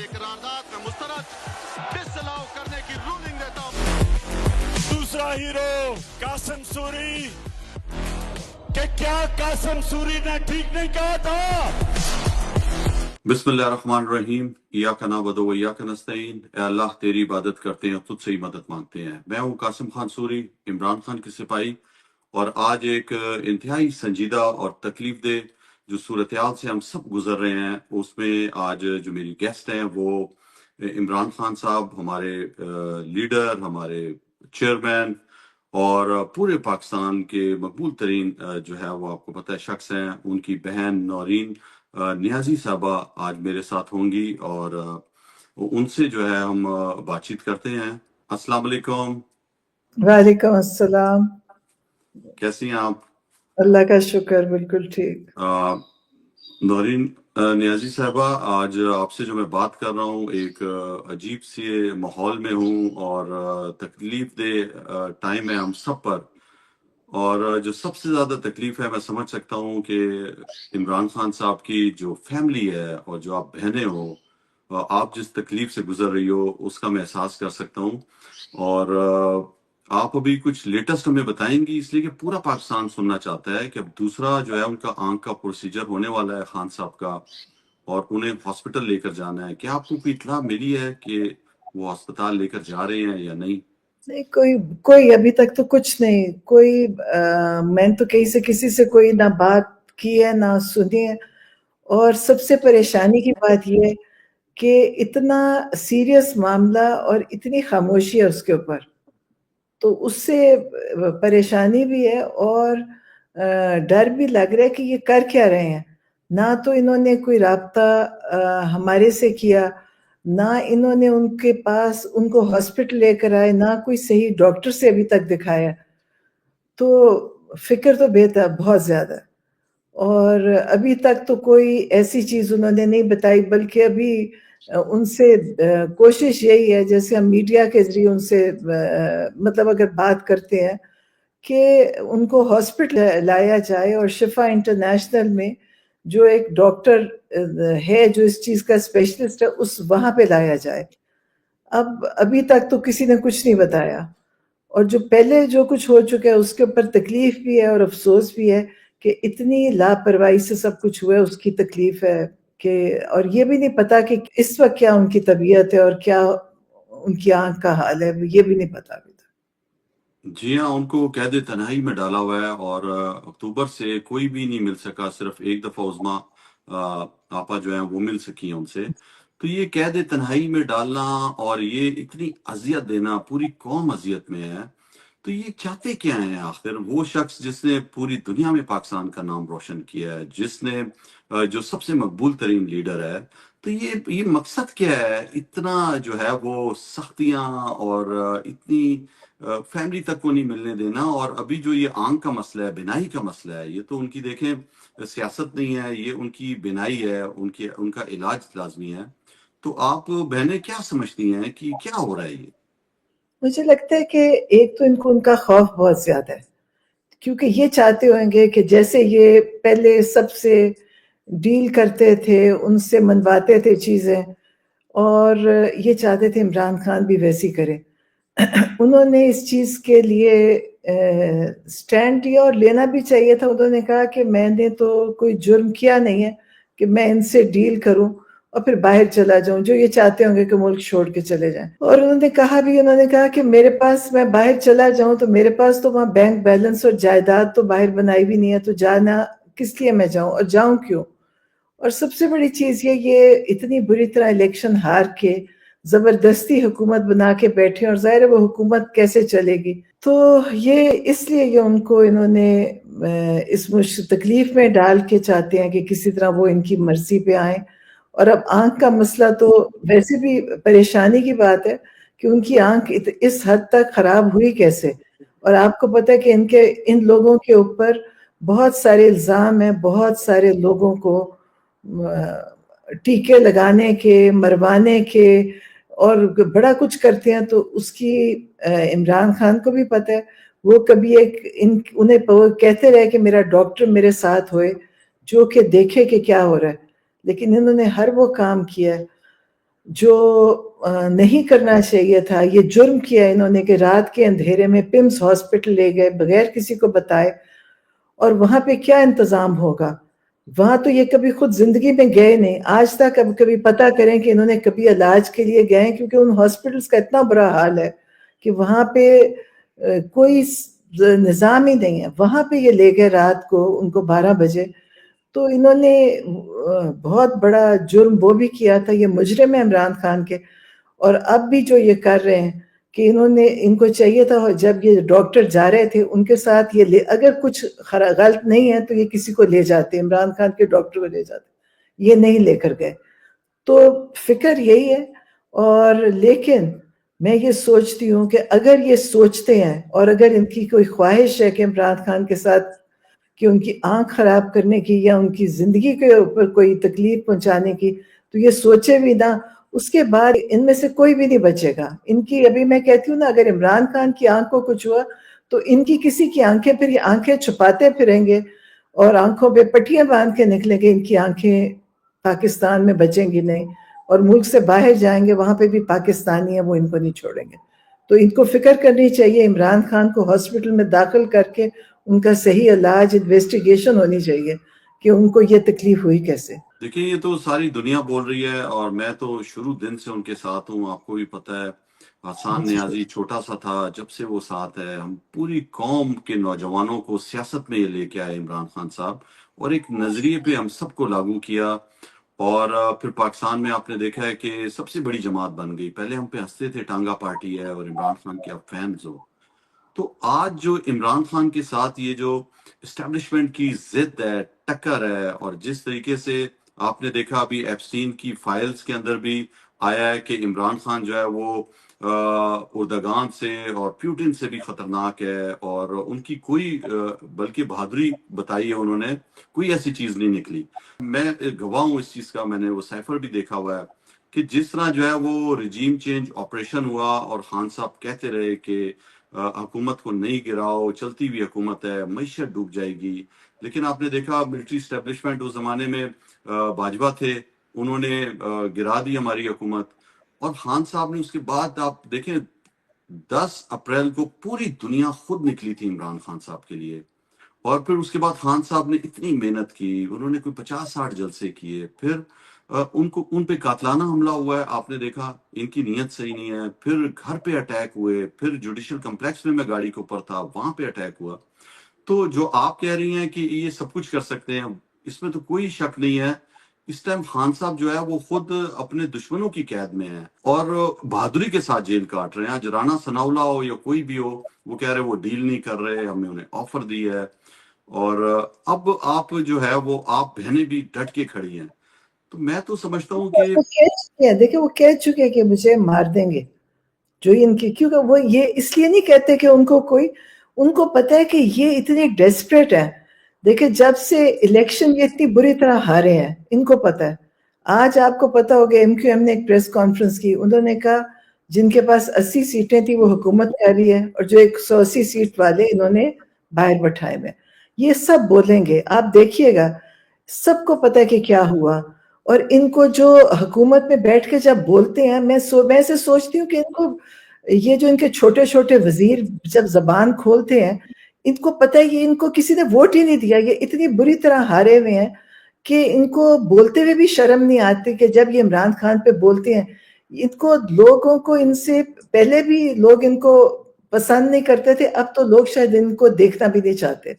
قرارداد میں مسترد ڈسلاؤ کرنے کی رولنگ دیتا ہوں. دوسرا ہیرو قاسم سوری کہ کیا قاسم سوری نے ٹھیک نہیں کہا تھا؟ بسم اللہ الرحمن الرحیم. ایاک نعبد و ایاک نستعین. اے اللہ تیری عبادت کرتے ہیں، تجھ سے ہی مدد مانگتے ہیں. میں ہوں قاسم خان سوری، عمران خان کے سپاہی، اور آج ایک انتہائی سنجیدہ اور تکلیف دہ جو صورتحال سے ہم سب گزر رہے ہیں، اس میں آج جو میری گیسٹ ہیں وہ عمران خان صاحب، ہمارے لیڈر، ہمارے چیئرمین، اور پورے پاکستان کے مقبول ترین جو ہے وہ آپ کو پتہ ہے شخص ہیں. ان کی بہن نورین نیازی صاحبہ آج میرے ساتھ ہوں گی، اور ان سے جو ہے ہم بات چیت کرتے ہیں. السلام علیکم. وعلیکم السلام. کیسی ہیں آپ؟ اللہ کا شکر، بالکل ٹھیک. نورین نیازی صاحبہ، آج آپ سے جو میں بات کر رہا ہوں ایک عجیب سے ماحول میں ہوں، اور تکلیف دہ ٹائم ہے ہم سب پر. اور جو سب سے زیادہ تکلیف ہے، میں سمجھ سکتا ہوں کہ عمران خان صاحب کی جو فیملی ہے اور جو آپ بہنیں ہو، آپ جس تکلیف سے گزر رہی ہو اس کا میں احساس کر سکتا ہوں. اور آپ ابھی کچھ لیٹسٹ ہمیں بتائیں گی، اس لیے کہ پورا پاکستان سننا چاہتا ہے کہ اب دوسرا جو ہے ان کا آنکھ کا پروسیجر ہونے والا ہے خان صاحب کا، اور انہیں ہاسپٹل لے کر جانا ہے. کیا آپ کو کوئی اطلاع ملی ہے کہ وہ ہسپتال لے کر جا رہے ہیں یا نہیں؟ نہیں، کوئی ابھی تک تو کچھ نہیں. کوئی میں تو کسی سے کوئی نہ بات کی ہے نہ سنی ہے. اور سب سے پریشانی کی بات یہ ہے کہ اتنا سیریس معاملہ اور اتنی خاموشی ہے اس کے اوپر، تو اس سے پریشانی بھی ہے اور ڈر بھی لگ رہا ہے کہ یہ کر کیا رہے ہیں. نہ تو انہوں نے کوئی رابطہ ہمارے سے کیا، نہ انہوں نے ان کے پاس ان کو ہاسپٹل لے کر آئے، نہ کوئی صحیح ڈاکٹر سے ابھی تک دکھایا. تو فکر تو بہت زیادہ. اور ابھی تک تو کوئی ایسی چیز انہوں نے نہیں بتائی، بلکہ ابھی ان سے کوشش یہی ہے، جیسے ہم میڈیا کے ذریعے ان سے مطلب اگر بات کرتے ہیں کہ ان کو ہاسپٹل لایا جائے، اور شفا انٹرنیشنل میں جو ایک ڈاکٹر ہے جو اس چیز کا اسپیشلسٹ ہے، وہاں پہ لایا جائے. ابھی تک تو کسی نے کچھ نہیں بتایا. اور جو پہلے جو کچھ ہو چکا ہے اس کے اوپر تکلیف بھی ہے اور افسوس بھی ہے کہ اتنی لاپرواہی سے سب کچھ ہوا ہے. اس کی تکلیف ہے کہ، اور یہ بھی نہیں پتا کہ اس وقت کیا ان کی طبیعت ہے اور کیا ان کی آنکھ کا حال ہے، یہ بھی نہیں پتا ابھی تک. جی ہاں، ان کو قید تنہائی میں ڈالا ہوا ہے، اور اکتوبر سے کوئی بھی نہیں مل سکا. صرف ایک دفعہ عظما آپا جو ہیں وہ مل سکی ہیں ان سے. تو یہ قید تنہائی میں ڈالنا اور یہ اتنی اذیت دینا، پوری قوم اذیت میں ہے. تو یہ چاہتے کیا ہیں آخر؟ وہ شخص جس نے پوری دنیا میں پاکستان کا نام روشن کیا ہے، جس نے جو سب سے مقبول ترین لیڈر ہے، تو یہ مقصد کیا ہے؟ اتنا جو ہے وہ سختیاں، اور اتنی فیملی تک کو نہیں ملنے دینا. اور ابھی جو یہ آنکھ کا مسئلہ ہے، بینائی کا مسئلہ ہے، یہ تو ان کی دیکھیں سیاست نہیں ہے، یہ ان کی بینائی ہے، ان کا علاج لازمی ہے. تو آپ بہنیں کیا سمجھتی ہیں کہ کیا ہو رہا ہے یہ؟ مجھے لگتا ہے کہ ایک تو ان کا خوف بہت زیادہ ہے، کیونکہ یہ چاہتے ہوں گے کہ جیسے یہ پہلے سب سے ڈیل کرتے تھے، ان سے منواتے تھے چیزیں، اور یہ چاہتے تھے عمران خان بھی ویسی کرے. انہوں نے اس چیز کے لیے سٹینڈ لیا، اور لینا بھی چاہیے تھا. انہوں نے کہا کہ میں نے تو کوئی جرم کیا نہیں ہے کہ میں ان سے ڈیل کروں اور پھر باہر چلا جاؤں، جو یہ چاہتے ہوں گے کہ ملک چھوڑ کے چلے جائیں. اور انہوں نے کہا کہ میرے پاس، میں باہر چلا جاؤں تو میرے پاس تو وہاں بینک بیلنس اور جائیداد تو باہر بنائی بھی نہیں ہے، تو جانا کس لیے میں جاؤں، اور جاؤں کیوں. اور سب سے بڑی چیز یہ اتنی بری طرح الیکشن ہار کے زبردستی حکومت بنا کے بیٹھے، اور ظاہر ہے وہ حکومت کیسے چلے گی. تو یہ اس لیے یہ ان کو انہوں نے اس تکلیف میں ڈال کے چاہتے ہیں کہ کسی طرح وہ ان کی مرضی پہ آئیں. اور اب آنکھ کا مسئلہ تو ویسے بھی پریشانی کی بات ہے کہ ان کی آنکھ اس حد تک خراب ہوئی کیسے. اور آپ کو پتہ ہے کہ ان لوگوں کے اوپر بہت سارے الزام ہیں، بہت سارے لوگوں کو ٹیکے لگانے کے، مروانے کے، اور بڑا کچھ کرتے ہیں. تو اس کی عمران خان کو بھی پتہ ہے. وہ کبھی انہیں کہتے رہے کہ میرا ڈاکٹر میرے ساتھ ہوئے جو کہ دیکھے کہ کیا ہو رہا ہے، لیکن انہوں نے ہر وہ کام کیا ہے. جو نہیں کرنا چاہیے تھا، یہ جرم کیا انہوں نے کہ رات کے اندھیرے میں پمس ہاسپٹل لے گئے بغیر کسی کو بتائے. اور وہاں پہ کیا انتظام ہوگا؟ وہاں تو یہ کبھی خود زندگی میں گئے نہیں، آج تک اب کبھی پتہ کریں کہ انہوں نے کبھی علاج کے لیے گئے ہیں، کیونکہ ان ہاسپٹلس کا اتنا برا حال ہے کہ وہاں پہ کوئی نظام ہی نہیں ہے. وہاں پہ یہ لے گئے رات کو ان کو 12 بجے. تو انہوں نے بہت بڑا جرم وہ بھی کیا تھا، یہ مجرم ہے عمران خان کے. اور اب بھی جو یہ کر رہے ہیں کہ ان کو چاہیے تھا جب یہ ڈاکٹر جا رہے تھے ان کے ساتھ یہ اگر کچھ غلط نہیں ہے تو یہ کسی کو لے جاتے، عمران خان کے ڈاکٹر کو لے جاتے، یہ نہیں لے کر گئے. تو فکر یہی ہے. اور لیکن میں یہ سوچتی ہوں کہ اگر یہ سوچتے ہیں اور اگر ان کی کوئی خواہش ہے کہ عمران خان کے ساتھ کہ ان کی آنکھ خراب کرنے کی یا ان کی زندگی کے اوپر کوئی تکلیف پہنچانے کی، تو یہ سوچے بھی نہ. اس کے بعد ان میں سے کوئی بھی نہیں بچے گا. ان کی ابھی میں کہتی ہوں نا، اگر عمران خان کی آنکھ کو کچھ ہوا تو ان کی کسی کی آنکھیں پھر یہ آنکھیں چھپاتے پھریں گے اور آنکھوں پہ پٹیاں باندھ کے نکلیں گے. ان کی آنکھیں پاکستان میں بچیں گی نہیں، اور ملک سے باہر جائیں گے وہاں پہ بھی پاکستانی ہیں، وہ ان کو نہیں چھوڑیں گے. تو ان کو فکر کرنی چاہیے، عمران خان کو ہاسپٹل میں داخل کر کے ان کا صحیح علاج، انویسٹیگیشن ہونی چاہیے کہ ان کو یہ تکلیف ہوئی کیسے. دیکھیں یہ تو ساری دنیا بول رہی ہے اور میں تو شروع دن سے ان کے ساتھ ہوں. آپ کو بھی پتہ ہے حسان نیازی چھوٹا سا تھا جب سے وہ ساتھ ہے. ہم پوری قوم کے نوجوانوں کو سیاست میں یہ لے کے آئے عمران خان صاحب، اور ایک نظریے پہ ہم سب کو لاگو کیا. اور پھر پاکستان میں آپ نے دیکھا ہے کہ سب سے بڑی جماعت بن گئی. پہلے ہم پہ ہنستے تھے ٹانگا پارٹی ہے اور عمران خان کے آپ فینز ہو. تو آج جو عمران خان کے ساتھ یہ جو اسٹیبلشمنٹ کی ضد ہے، ٹکر ہے، اور جس طریقے سے آپ نے دیکھا ابھی ایپسٹین کی فائلز کے اندر بھی آیا ہے کہ عمران خان جو ہے وہ اردگان سے اور پیوٹن سے بھی خطرناک ہے، اور ان کی کوئی بلکہ بہادری بتائی ہے انہوں نے، کوئی ایسی چیز نہیں نکلی. میں گواہ ہوں اس چیز کا. میں نے وہ سائفر بھی دیکھا ہوا ہے کہ جس طرح جو ہے وہ رجیم چینج آپریشن ہوا اور خان صاحب کہتے رہے کہ حکومت کو نہیں گراؤ، چلتی ہوئی حکومت ہے، معیشت ڈوب جائے گی. لیکن آپ نے دیکھا ملٹری اسٹیبلشمنٹ اس زمانے میں باجوہ تھے، انہوں نے گرا دی ہماری حکومت. اور خان صاحب نے اس کے بعد آپ دیکھیں 10 اپریل کو پوری دنیا خود نکلی تھی عمران خان صاحب کے لیے. اور پھر اس کے بعد خان صاحب نے اتنی محنت کی، انہوں نے کوئی 50-60 جلسے کیے. پھر ان پہ قاتلانہ حملہ ہوا ہے، آپ نے دیکھا ان کی نیت صحیح نہیں ہے. پھر گھر پہ اٹیک ہوئے، پھر جوڈیشل کمپلیکس میں گاڑی کے اوپر تھا وہاں پہ اٹیک ہوا. تو جو آپ کہہ رہی ہیں کہ یہ سب کچھ کر سکتے ہیں، اس میں تو کوئی شک نہیں ہے. اس ٹائم خان صاحب جو ہے وہ خود اپنے دشمنوں کی قید میں ہیں اور بہادری کے ساتھ جیل کاٹ رہے ہیں. آج رانا ثناء اللہ ہو یا کوئی بھی ہو، وہ کہہ رہے وہ ڈیل نہیں کر رہے، ہم نے انہیں آفر دی ہے. اور اب آپ جو ہے وہ آپ بہنیں بھی ڈٹ کے کھڑی ہیں. تو میں تو سمجھتا ہوں کہ وہ کہہ چکے ہیں، دیکھیں وہ کہہ چکے ہیں کہ مجھے مار دیں گے. جو ان کی، کیونکہ وہ یہ اس لیے نہیں کہتے کہ ان کو پتہ ہے کہ یہ اتنے ڈیسپریٹ ہے. دیکھیں جب سے الیکشن یہ اتنی بری طرح ہارے ہیں، ان کو پتہ ہے. آج آپ کو پتہ ہوگا ایم کیو ایم نے ایک پریس کانفرنس کی، انہوں نے کہا جن کے پاس 80 سیٹیں تھی وہ حکومت کر رہی ہے، اور جو 180 سیٹ والے انہوں نے باہر بٹھائے ہوئے. یہ سب بولیں گے، آپ دیکھیے گا. سب کو پتہ ہے کہ کیا ہوا. اور ان کو جو حکومت میں بیٹھ کے جب بولتے ہیں، میں سے سوچتی ہوں کہ ان کو یہ جو ان کے چھوٹے چھوٹے وزیر جب زبان کھولتے ہیں، ان کو پتہ ہے یہ ان کو کسی نے ووٹ ہی نہیں دیا. یہ اتنی بری طرح ہارے ہوئے ہیں کہ ان کو بولتے ہوئے بھی شرم نہیں آتی کہ جب یہ عمران خان پہ بولتے ہیں. ان کو لوگوں کو ان سے پہلے بھی لوگ ان کو پسند نہیں کرتے تھے، اب تو لوگ شاید ان کو دیکھنا بھی نہیں چاہتے.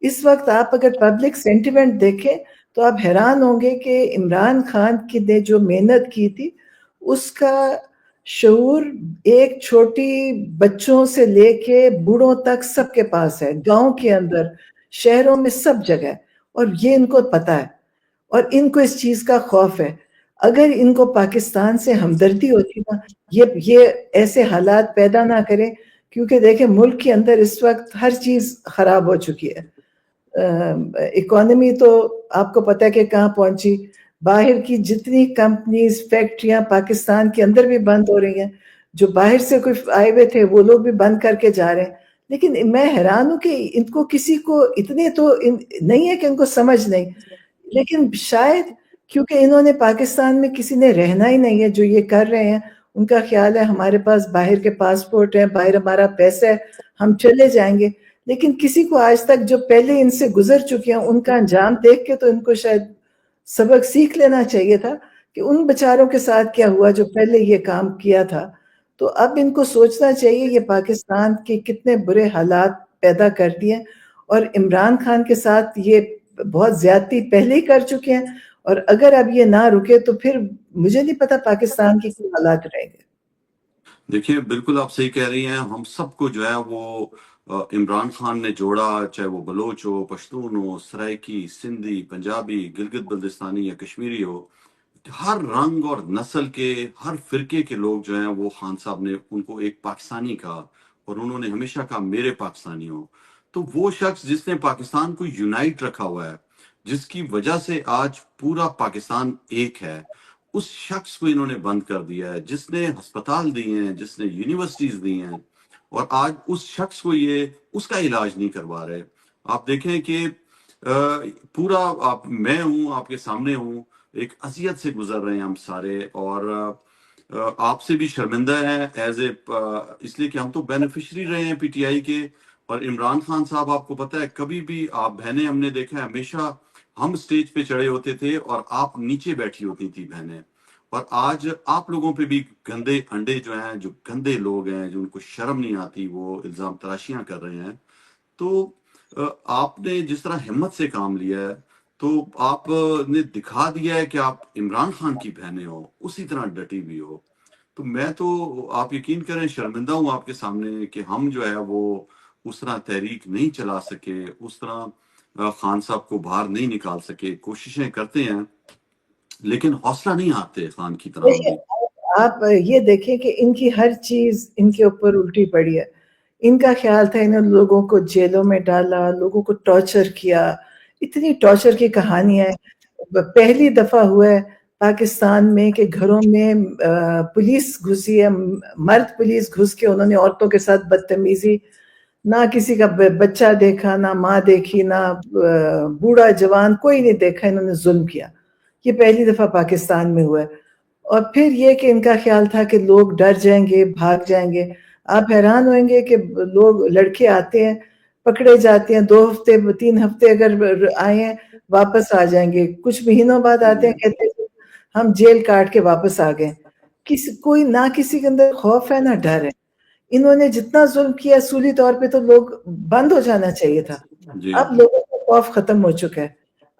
اس وقت آپ اگر پبلک سینٹیمنٹ دیکھیں تو آپ حیران ہوں گے کہ عمران خان کی نے جو محنت کی تھی اس کا شعور ایک چھوٹی بچوں سے لے کے بوڑھوں تک سب کے پاس ہے، گاؤں کے اندر، شہروں میں، سب جگہ. اور یہ ان کو پتہ ہے اور ان کو اس چیز کا خوف ہے. اگر ان کو پاکستان سے ہمدردی ہوتی نا، یہ ایسے حالات پیدا نہ کریں. کیونکہ دیکھیں ملک کے اندر اس وقت ہر چیز خراب ہو چکی ہے. اکانومی تو آپ کو پتہ ہے کہ کہاں پہنچی. باہر کی جتنی کمپنیز، فیکٹریاں پاکستان کے اندر بھی بند ہو رہی ہیں. جو باہر سے کوئی آئے ہوئے تھے وہ لوگ بھی بند کر کے جا رہے ہیں. لیکن میں حیران ہوں کہ ان کو کسی کو اتنے تو نہیں ہے کہ ان کو سمجھ نہیں. لیکن شاید کیونکہ انہوں نے پاکستان میں کسی نے رہنا ہی نہیں ہے. جو یہ کر رہے ہیں ان کا خیال ہے ہمارے پاس باہر کے پاسپورٹ ہیں, باہر ہمارا پیسہ ہے, ہم چلے جائیں گے. لیکن کسی کو آج تک جو پہلے ان سے گزر چکے ہیں ان کا انجام دیکھ کے تو ان کو شاید سبق سیکھ لینا چاہیے تھا کہ ان بیچاروں کے ساتھ کیا ہوا جو پہلے یہ کام کیا تھا. تو اب ان کو سوچنا چاہیے یہ پاکستان کے کتنے برے حالات پیدا کر دیے, اور عمران خان کے ساتھ یہ بہت زیادتی پہلے ہی کر چکے ہیں, اور اگر اب یہ نہ رکے تو پھر مجھے نہیں پتا پاکستان کی کیا حالات رہیں گے. دیکھیں بالکل آپ صحیح کہہ رہی ہیں. ہم سب کو جو ہے وہ عمران خان نے جوڑا, چاہے وہ بلوچ ہو, پشتون ہو, سرائکی, سندھی, پنجابی, گلگت بلتستانی یا کشمیری ہو. ہر رنگ اور نسل کے, ہر فرقے کے لوگ جو ہیں وہ خان صاحب نے ان کو ایک پاکستانی کہا, اور انہوں نے ہمیشہ کہا میرے پاکستانی ہو. تو وہ شخص جس نے پاکستان کو یونائٹ رکھا ہوا ہے, جس کی وجہ سے آج پورا پاکستان ایک ہے, اس شخص کو انہوں نے بند کر دیا ہے. جس نے ہسپتال دیے ہیں, جس نے یونیورسٹیز دی ہیں, اور آج اس شخص کو یہ اس کا علاج نہیں کروا رہے. آپ دیکھیں کہ پورا میں ہوں, آپ کے سامنے ہوں, ایک اذیت سے گزر رہے ہیں ہم سارے, اور آپ سے بھی شرمندہ ہیں ایز اے, اس لیے کہ ہم تو بینیفیشری رہے ہیں پی ٹی آئی کے. اور عمران خان صاحب آپ کو پتہ ہے کبھی بھی آپ بہنیں ہم نے دیکھا ہے ہمیشہ ہم سٹیج پہ چڑھے ہوتے تھے اور آپ نیچے بیٹھی ہوتی تھی بہنیں. اور آج آپ لوگوں پہ بھی گندے انڈے جو ہیں, جو گندے لوگ ہیں, جو ان کو شرم نہیں آتی, وہ الزام تراشیاں کر رہے ہیں. تو آپ نے جس طرح ہمت سے کام لیا ہے, تو آپ نے دکھا دیا ہے کہ آپ عمران خان کی بہنیں ہو, اسی طرح ڈٹی بھی ہو. تو میں تو, آپ یقین کریں, شرمندہ ہوں آپ کے سامنے کہ ہم جو ہے وہ اس طرح تحریک نہیں چلا سکے, اس طرح خان صاحب کو باہر نہیں نکال سکے. کوششیں کرتے ہیں لیکن حوصلہ نہیں آتے خان کی طرح ہم بھی. آپ یہ دیکھیں کہ ان کی ہر چیز ان کے اوپر الٹی پڑی ہے. ان کا خیال تھا انہوں نے لوگوں کو جیلوں میں ڈالا, لوگوں کو ٹارچر کیا, اتنی ٹارچر کی کہانیاں ہیں. پہلی دفعہ ہوا ہے پاکستان میں کہ گھروں میں پولیس گھسی ہے, مرد پولیس گھس کے انہوں نے عورتوں کے ساتھ بدتمیزی, نہ کسی کا بچہ دیکھا, نہ ماں دیکھی, نہ بوڑھا جوان, کوئی نہیں دیکھا, انہوں نے ظلم کیا. یہ پہلی دفعہ پاکستان میں ہوا ہے. اور پھر یہ کہ ان کا خیال تھا کہ لوگ ڈر جائیں گے, بھاگ جائیں گے. آپ حیران ہوئیں گے کہ لوگ, لڑکے آتے ہیں, پکڑے جاتے ہیں, 2 ہفتے 3 ہفتے اگر آئے ہیں واپس آ جائیں گے, کچھ مہینوں بعد آتے ہیں کہتے ہیں ہم جیل کاٹ کے واپس آ گئے. کوئی نہ کسی کے اندر خوف ہے نہ ڈر ہے. انہوں نے جتنا ظلم کیا اصولی طور پہ تو لوگ بند ہو جانا چاہیے تھا. جی اب لوگوں کا خوف ختم ہو چکا ہے.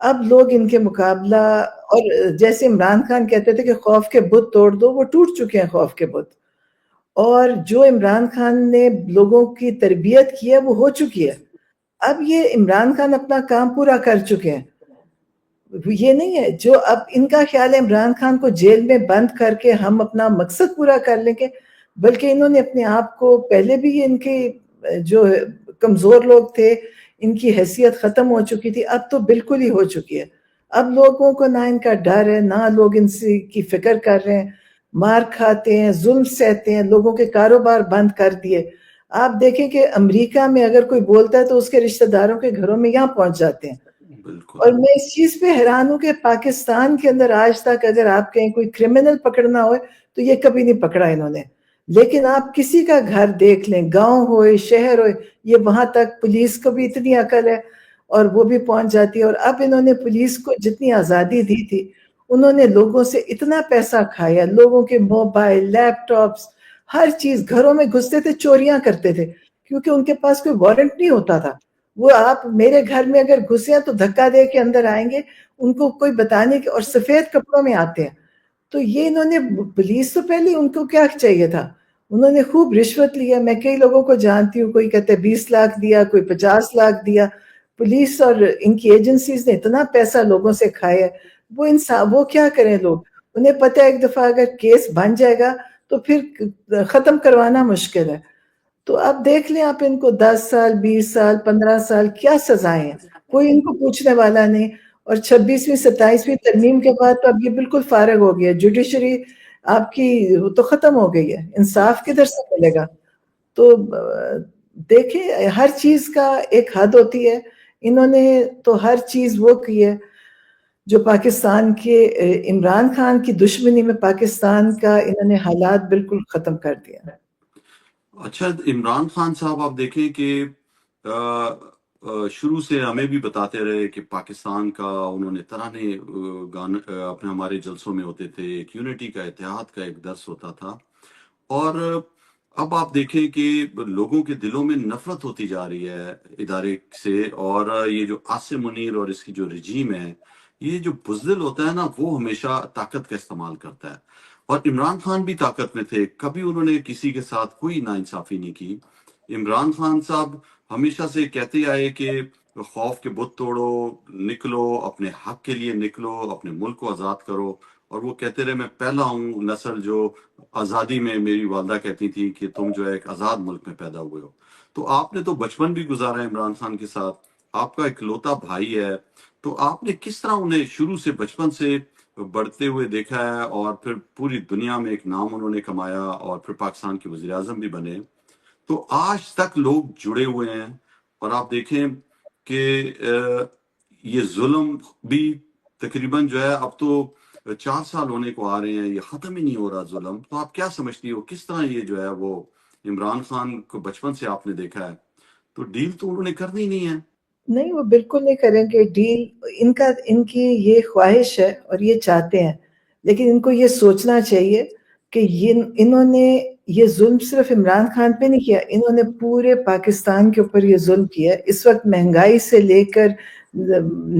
اب لوگ ان کے مقابلہ, اور جیسے عمران خان کہتے تھے کہ خوف کے بت توڑ دو, وہ ٹوٹ چکے ہیں خوف کے بت. اور جو عمران خان نے لوگوں کی تربیت کی ہے وہ ہو چکی ہے. اب یہ عمران خان اپنا کام پورا کر چکے ہیں. یہ نہیں ہے جو اب ان کا خیال ہے عمران خان کو جیل میں بند کر کے ہم اپنا مقصد پورا کر لیں گے, بلکہ انہوں نے اپنے آپ کو, پہلے بھی ان کے جو کمزور لوگ تھے ان کی حیثیت ختم ہو چکی تھی, اب تو بالکل ہی ہو چکی ہے. اب لوگوں کو نہ ان کا ڈر ہے, نہ لوگ ان سے کی فکر کر رہے ہیں. مار کھاتے ہیں, ظلم سہتے ہیں, لوگوں کے کاروبار بند کر دیے. آپ دیکھیں کہ امریکہ میں اگر کوئی بولتا ہے تو اس کے رشتہ داروں کے گھروں میں یہاں پہنچ جاتے ہیں. بالکل. اور میں اس چیز پہ حیران ہوں کہ پاکستان کے اندر آج تک اگر آپ کہیں کوئی کرمنل پکڑنا ہوئے تو یہ کبھی نہیں پکڑا انہوں نے. لیکن آپ کسی کا گھر دیکھ لیں, گاؤں ہوئے, شہر ہوئے, یہ وہاں تک پولیس کو بھی اتنی عقل ہے اور وہ بھی پہنچ جاتی ہے. اور اب انہوں نے پولیس کو جتنی آزادی دی تھی, انہوں نے لوگوں سے اتنا پیسہ کھایا, لوگوں کے موبائل, لیپ ٹاپس, ہر چیز, گھروں میں گھستے تھے, چوریاں کرتے تھے, کیونکہ ان کے پاس کوئی وارنٹ نہیں ہوتا تھا. وہ آپ میرے گھر میں اگر گھسے ہیں تو دھکا دے کے اندر آئیں گے, ان کو کوئی بتانے کے, اور سفید کپڑوں میں آتے ہیں. تو یہ انہوں نے, پولیس تو پہلے ان کو کیا چاہیے تھا, انہوں نے خوب رشوت لیا. میں کئی لوگوں کو جانتی ہوں, کوئی کہتے 20 لاکھ دیا, کوئی 50 لاکھ دیا. پولیس اور ان کی ایجنسیز نے اتنا پیسہ لوگوں سے کھایا. وہ کیا کریں لوگ, انہیں پتہ ہے ایک دفعہ اگر کیس بن جائے گا تو پھر ختم کروانا مشکل ہے. تو اب دیکھ لیں آپ ان کو 10 سال 20 سال 15 سال کیا سزائیں ہیں, کوئی ان کو پوچھنے والا نہیں. اور 26ویں 27ویں ترمیم کے بعد تو اب یہ بالکل فارغ ہو گیا, جوڈیشری آپ کی تو ختم ہو گئی ہے, انصاف کدھر سے ملے گا. تو دیکھیں ہر چیز کا ایک حد ہوتی ہے, انہوں نے تو ہر چیز وہ کی ہے. جو پاکستان کے عمران خان کی دشمنی میں پاکستان کا انہوں نے حالات بالکل ختم کر دیا. اچھا عمران خان صاحب آپ دیکھیں کہ شروع سے ہمیں بھی بتاتے رہے کہ پاکستان کا انہوں نے ترانے گانے اپنے ہمارے جلسوں میں ہوتے تھے، ایک یونٹی کا اتحاد کا ایک درس ہوتا تھا. اور اب آپ دیکھیں کہ لوگوں کے دلوں میں نفرت ہوتی جا رہی ہے ادارے سے، اور یہ جو عاصم منیر اور اس کی جو رجیم ہے، یہ جو بزدل ہوتا ہے نا وہ ہمیشہ طاقت کا استعمال کرتا ہے. اور عمران خان بھی طاقت میں تھے، کبھی انہوں نے کسی کے ساتھ کوئی ناانصافی نہیں کی. عمران خان صاحب ہمیشہ سے کہتے آئے کہ خوف کے بت توڑو، نکلو اپنے حق کے لیے، نکلو اپنے ملک کو آزاد کرو. اور وہ کہتے رہے میں پہلا ہوں نسل جو آزادی میں، میری والدہ کہتی تھی کہ تم جو ہے ایک آزاد ملک میں پیدا ہوئے ہو. تو آپ نے تو بچپن بھی گزارا ہے عمران خان کے ساتھ، آپ کا اکلوتا بھائی ہے، تو آپ نے کس طرح انہیں شروع سے بچپن سے بڑھتے ہوئے دیکھا ہے، اور پھر پوری دنیا میں ایک نام انہوں نے کمایا، اور پھر پاکستان کے وزیر اعظم بھی بنے. تو آج تک لوگ جڑے ہوئے ہیں. اور آپ دیکھیں کہ یہ ظلم بھی تقریباً جو ہے اب تو 4 سال ہونے کو آ رہے ہیں، یہ ختم ہی نہیں ہو رہا ظلم. تو آپ کیا سمجھتی ہو کس طرح یہ جو ہے وہ عمران خان کو بچپن سے آپ نے دیکھا ہے، تو ڈیل تو انہوں نے کرنی نہیں ہے. نہیں، وہ بالکل نہیں کریں گے ڈیل. ان کی یہ خواہش ہے اور یہ چاہتے ہیں، لیکن ان کو یہ سوچنا چاہیے کہ انہوں نے یہ ظلم صرف عمران خان پہ نہیں کیا، انہوں نے پورے پاکستان کے اوپر یہ ظلم کیا. اس وقت مہنگائی سے لے کر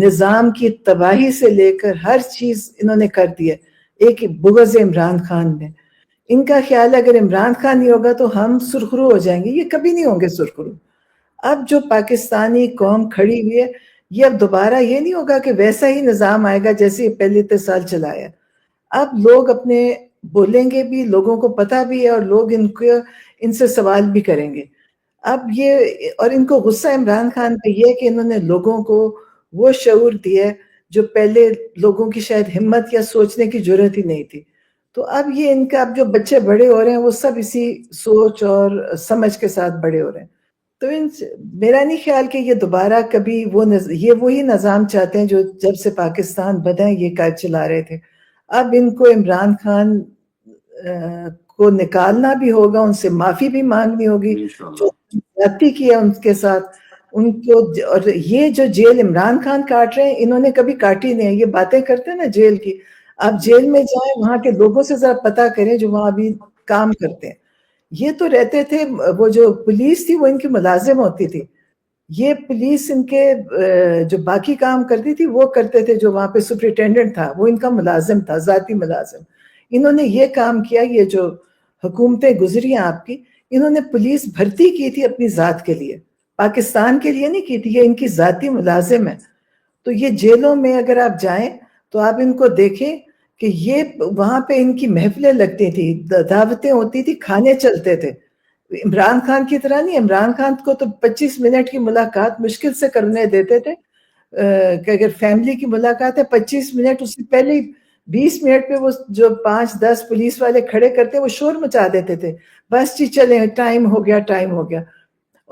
نظام کی تباہی سے لے کر ہر چیز انہوں نے کر دی ہے ایک بغض عمران خان میں. ان کا خیال ہے اگر عمران خان نہیں ہوگا تو ہم سرخرو ہو جائیں گے. یہ کبھی نہیں ہوں گے سرخرو. اب جو پاکستانی قوم کھڑی ہوئی ہے، یہ اب دوبارہ یہ نہیں ہوگا کہ ویسا ہی نظام آئے گا جیسے پہلے 3 سال چلایا. اب لوگ اپنے بولیں گے بھی، لوگوں کو پتہ بھی ہے، اور لوگ ان سے سوال بھی کریں گے. اب یہ، اور ان کو غصہ عمران خان پہ یہ کہ انہوں نے لوگوں کو وہ شعور دیا جو پہلے لوگوں کی شاید ہمت یا سوچنے کی جرات ہی نہیں تھی. تو اب یہ ان کا، اب جو بچے بڑے ہو رہے ہیں وہ سب اسی سوچ اور سمجھ کے ساتھ بڑے ہو رہے ہیں. تو میرا نہیں خیال کہ یہ دوبارہ کبھی یہ وہی نظام چاہتے ہیں جو جب سے پاکستان بنا یہ کاج چلا رہے تھے. اب ان کو عمران خان کو نکالنا بھی ہوگا، ان سے معافی بھی مانگنی ہوگی جو زیادتی کی ہے ان کے ساتھ ان کو. اور یہ جو جیل عمران خان کاٹ رہے ہیں انہوں نے کبھی کاٹی نہیں ہے. یہ باتیں کرتے ہیں نا جیل کی، آپ جیل میں جائیں، وہاں کے لوگوں سے ذرا پتہ کریں جو وہاں ابھی کام کرتے ہیں. یہ تو رہتے تھے، وہ جو پولیس تھی وہ ان کی ملازم ہوتی تھی. یہ پولیس ان کے جو باقی کام کرتی تھی وہ کرتے تھے، جو وہاں پہ سپرنٹینڈنٹ تھا وہ ان کا ملازم تھا، ذاتی ملازم. انہوں نے یہ کام کیا، یہ جو حکومتیں گزری ہیں آپ کی، انہوں نے پولیس بھرتی کی تھی اپنی ذات کے لیے، پاکستان کے لیے نہیں کی تھی. یہ ان کی ذاتی ملازم ہے. تو یہ جیلوں میں اگر آپ جائیں تو آپ ان کو دیکھیں کہ یہ وہاں پہ ان کی محفلیں لگتی تھی، دعوتیں ہوتی تھی، کھانے چلتے تھے. عمران خان کی طرح نہیں. عمران خان کو تو 25 منٹ کی ملاقات مشکل سے کرنے دیتے تھے، کہ اگر فیملی کی ملاقات ہے 25 منٹ، اس سے پہلے 20 منٹ پہ وہ جو 5-10 پولیس والے کھڑے کرتے وہ شور مچا دیتے تھے، بس جی چلیں ٹائم ہو گیا ٹائم ہو گیا.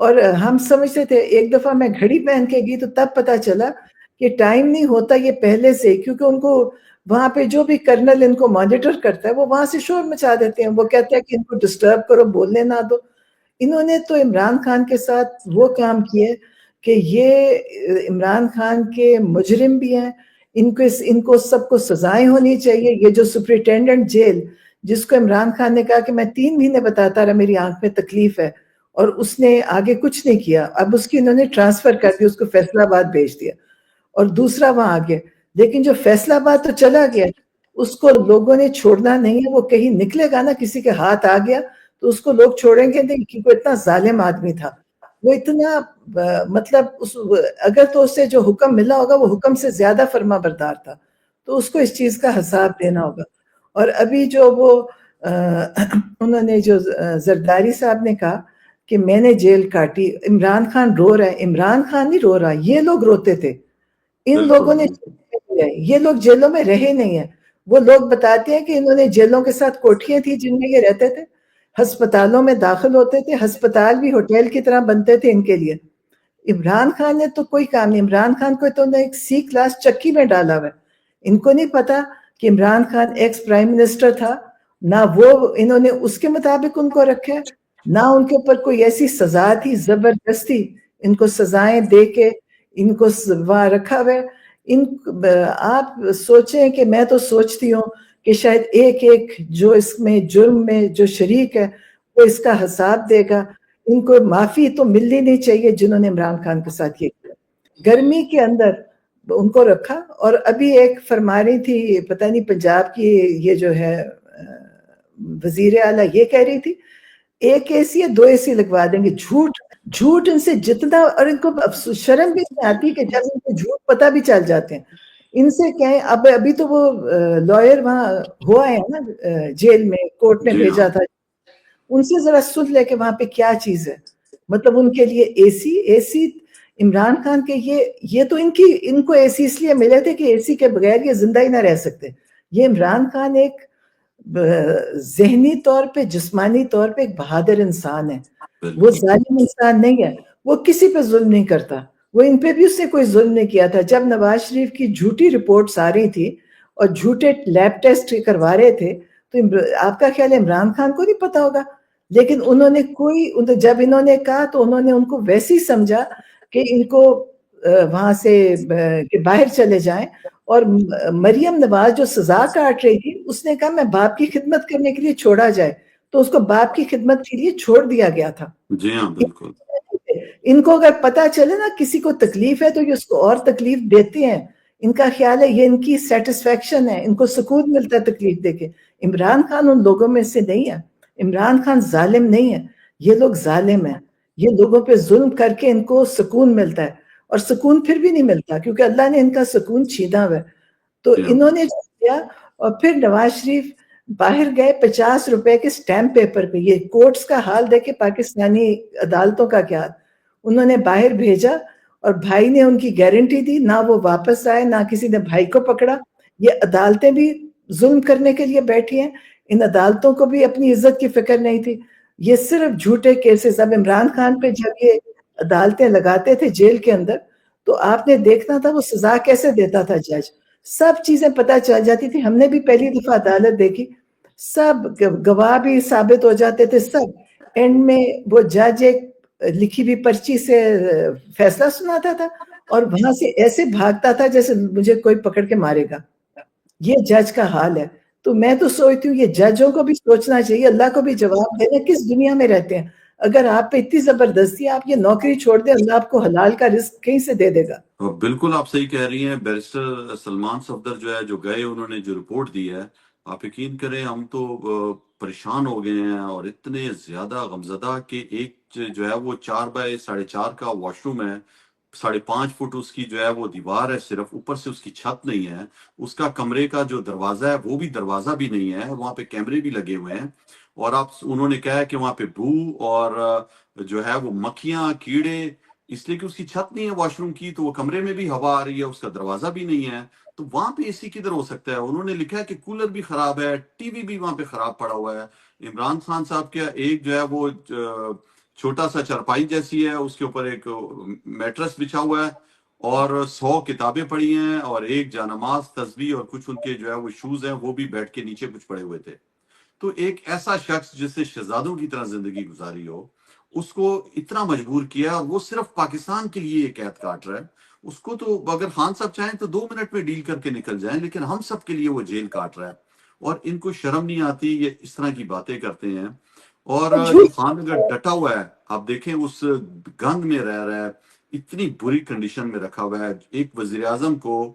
اور ہم سمجھتے تھے، ایک دفعہ میں گھڑی پہن کے گئی تو تب پتا چلا کہ ٹائم نہیں ہوتا یہ پہلے سے، کیونکہ ان کو وہاں پہ جو بھی کرنل ان کو مانیٹر کرتا ہے وہ وہاں سے شور مچا دیتے ہیں. وہ کہتے ہیں کہ ان کو ڈسٹرب کرو، بولنے نہ دو. انہوں نے تو عمران خان کے ساتھ وہ کام کیے کہ یہ عمران خان کے مجرم بھی ہیں، ان کو سب کو سزائیں ہونی چاہیے. یہ جو سپرنٹینڈنٹ جیل جس کو عمران خان نے کہا کہ میں 3 مہینے بتاتا رہا میری آنکھ میں تکلیف ہے، اور اس نے آگے کچھ نہیں کیا، اب اس کی انہوں نے ٹرانسفر کر دی، اس کو فیصل آباد بھیج دیا اور دوسرا وہاں آ گیا. لیکن جو فیصل آباد تو چلا گیا، اس کو لوگوں نے چھوڑنا نہیں ہے. وہ کہیں نکلے گا نا، کسی کے ہاتھ آ گیا تو اس کو لوگ چھوڑیں گے نہیں، کیونکہ وہ اتنا ظالم آدمی تھا. وہ اتنا مطلب اگر تو اسے جو حکم ملا ہوگا وہ حکم سے زیادہ فرما بردار تھا. تو اس کو اس چیز کا حساب دینا ہوگا. اور ابھی جو وہ انہوں نے جو زرداری صاحب نے کہا کہ میں نے جیل کاٹی، عمران خان رو رہا ہے. عمران خان نہیں رو رہا، یہ لوگ روتے تھے. ان لوگوں نے، یہ لوگ جیلوں میں رہے نہیں ہیں. وہ لوگ بتاتے ہیں کہ انہوں نے جیلوں کے ساتھ کوٹھیاں تھی جن میں یہ رہتے تھے، ہسپتالوں میں داخل ہوتے تھے، ہسپتال بھی ہوٹل کی طرح بنتے تھے ان کے لیے. عمران خان نے تو کوئی کام نہیں. عمران خان کو تو ایک C کلاس چکی میں ڈالا ہوا ہے. ان کو نہیں پتا کہ Imran Khan ex prime minister تھا, نہ وہ انہوں نے اس کے مطابق ان کو رکھا, نہ ان کے اوپر کوئی ایسی سزا تھی زبردستی ان کو سزائیں دے کے ان کو وہاں رکھا ہوا ہے. آپ سوچیں کہ میں تو سوچتی ہوں کہ شاید ایک ایک جو اس میں جرم میں جو شریک ہے وہ اس کا حساب دے گا. ان کو معافی تو ملنی نہیں چاہیے جنہوں نے عمران خان کے ساتھ یہ کیا. گرمی کے اندر ان کو رکھا. اور ابھی ایک فرما رہی تھی پتہ نہیں پنجاب کی یہ جو ہے وزیر اعلیٰ یہ کہہ رہی تھی ایک اے سی یا 2 اے سی لگوا دیں گے. جھوٹ ان سے جتنا, اور ان کو شرم بھی نہیں آتی کہ جب ان کو جھوٹ پتہ بھی چل جاتے ہیں. ان سے کہیں ابھی تو وہ لائر وہاں ہوا ہے نا جیل میں, کورٹ نے بھیجا تھا, ان سے ذرا سن لے کہ وہاں پہ کیا چیز ہے. مطلب ان کے لیے اے سی عمران خان کے یہ تو ان کو اے سی اس لیے ملے تھے کہ اے سی کے بغیر یہ زندہ ہی نہ رہ سکتے. یہ عمران خان ایک ذہنی طور پہ جسمانی طور پہ ایک بہادر انسان ہے, وہ ظالم انسان نہیں ہے, وہ کسی پہ ظلم نہیں کرتا. وہ ان پہ بھی اس نے کوئی ظلم نہیں کیا تھا. جب نواز شریف کی جھوٹی رپورٹس آ رہی تھی اور جھوٹے لیب ٹیسٹ کروا رہے تھے تو آپ کا خیال ہے عمران خان کو نہیں پتا ہوگا؟ لیکن انہوں نے جب انہوں نے کہا تو انہوں نے ان کو ویسے ہی سمجھا کہ ان کو وہاں سے کہ باہر چلے جائیں. اور مریم نواز جو سزا کاٹ رہی تھی اس نے کہا میں باپ کی خدمت کرنے کے لیے چھوڑا جائے, تو اس کو باپ کی خدمت کے لیے چھوڑ دیا گیا تھا. جی ہاں بالکل. ان کو اگر پتا چلے نا کسی کو تکلیف ہے تو یہ اس کو اور تکلیف دیتے ہیں. ان کا خیال ہے یہ ان کی سیٹسفیکشن ہے, ان کو سکون ملتا ہے تکلیف دے کے. عمران خان ان لوگوں میں سے نہیں ہے. عمران خان ظالم نہیں ہے, یہ لوگ ظالم ہیں. یہ لوگوں پہ ظلم کر کے ان کو سکون ملتا ہے, اور سکون پھر بھی نہیں ملتا کیونکہ اللہ نے ان کا سکون چھینا ہوا ہے. تو انہوں نے جو کیا, اور پھر نواز شریف باہر گئے 50 روپے کے سٹیمپ پیپر پہ. یہ کورٹس کا حال دیکھے پاکستانی عدالتوں کا کیا. انہوں نے باہر بھیجا اور بھائی نے ان کی گارنٹی دی, نہ وہ واپس آئے نہ کسی نے بھائی کو پکڑا. یہ عدالتیں بھی ظلم کرنے کے لیے بیٹھی ہیں. ان عدالتوں کو بھی اپنی عزت کی فکر نہیں تھی. یہ صرف جھوٹے کیسز. اب عمران خان پہ جب یہ عدالتیں لگاتے تھے جیل کے اندر تو آپ نے دیکھنا تھا وہ سزا کیسے دیتا تھا جج. سب چیزیں پتہ چل جاتی تھی. ہم نے بھی پہلی دفعہ عدالت دیکھی, سب گواہ بھی ثابت ہو جاتے تھے سب. اینڈ میں وہ جج ایک لکھی بھی پرچی سے فیصلہ سناتا تھا اور وہاں سے ایسے بھاگتا تھا جیسے مجھے کوئی پکڑ کے مارے گا. یہ جج کا حال ہے. تو میں تو سوچتی ہوں یہ ججوں کو بھی سوچنا چاہیے, اللہ کو بھی جواب دینا کس دنیا میں رہتے ہیں. اگر آپ پہ اتنی زبردستی آپ یہ نوکری چھوڑ دیں, اللہ آپ کو حلال کا رزق کہیں سے دے دے گا. بالکل آپ صحیح کہہ رہی ہیں. بیرسٹر سلمان صفدر جو ہے جو گئے, انہوں نے جو رپورٹ دی ہے, آپ یقین کریں ہم تو پریشان ہو گئے ہیں اور اتنے زیادہ غمزدہ کہ ایک جو ہے وہ 4x4.5 کا واش روم ہے, 5.5 فٹ اس کی جو ہے وہ دیوار ہے, صرف اوپر سے اس کی چھت نہیں ہے, اس کا کمرے کا جو دروازہ ہے وہ بھی دروازہ بھی نہیں ہے, وہاں پہ کیمرے بھی لگے ہوئے ہیں. اور انہوں نے کہا ہے کہ وہاں پہ بو اور جو ہے وہ مکھیاں کیڑے, اس لیے کہ اس کی چھت نہیں ہے واش روم کی, تو وہ کمرے میں بھی ہوا آ رہی ہے, اس کا دروازہ بھی نہیں ہے, تو وہاں پہ اے سی کدھر ہو سکتا ہے. انہوں نے لکھا ہے کہ کولر بھی خراب ہے, ٹی وی بھی وہاں پہ خراب پڑا ہوا ہے. عمران خان صاحب کا ایک جو ہے وہ چھوٹا سا چرپائی جیسی ہے, اس کے اوپر ایک میٹرس بچھا ہوا ہے اور 100 کتابیں پڑھی ہیں, اور ایک جانماز تسبیح اور کچھ ان کے جو ہے وہ شوز ہیں وہ بھی بیٹھ کے نیچے کچھ پڑے ہوئے تھے. تو ایک ایسا شخص جس نے شہزادوں کی طرح زندگی گزاری ہو, اس کو اتنا مجبور کیا, اور وہ صرف پاکستان کے لیے یہ قید کاٹ رہا ہے. اس کو تو اگر خان صاحب چاہیں تو 2 منٹ میں ڈیل کر کے نکل جائیں, لیکن ہم سب کے لیے وہ جیل کاٹ رہا ہے, اور ان کو شرم نہیں آتی, یہ اس طرح کی باتیں کرتے ہیں. اور جو خان اگر ڈٹا ہوا ہے, آپ دیکھیں اس گند میں رہ رہا ہے, اتنی بری کنڈیشن میں رکھا ہوا ہے. ایک وزیر اعظم کو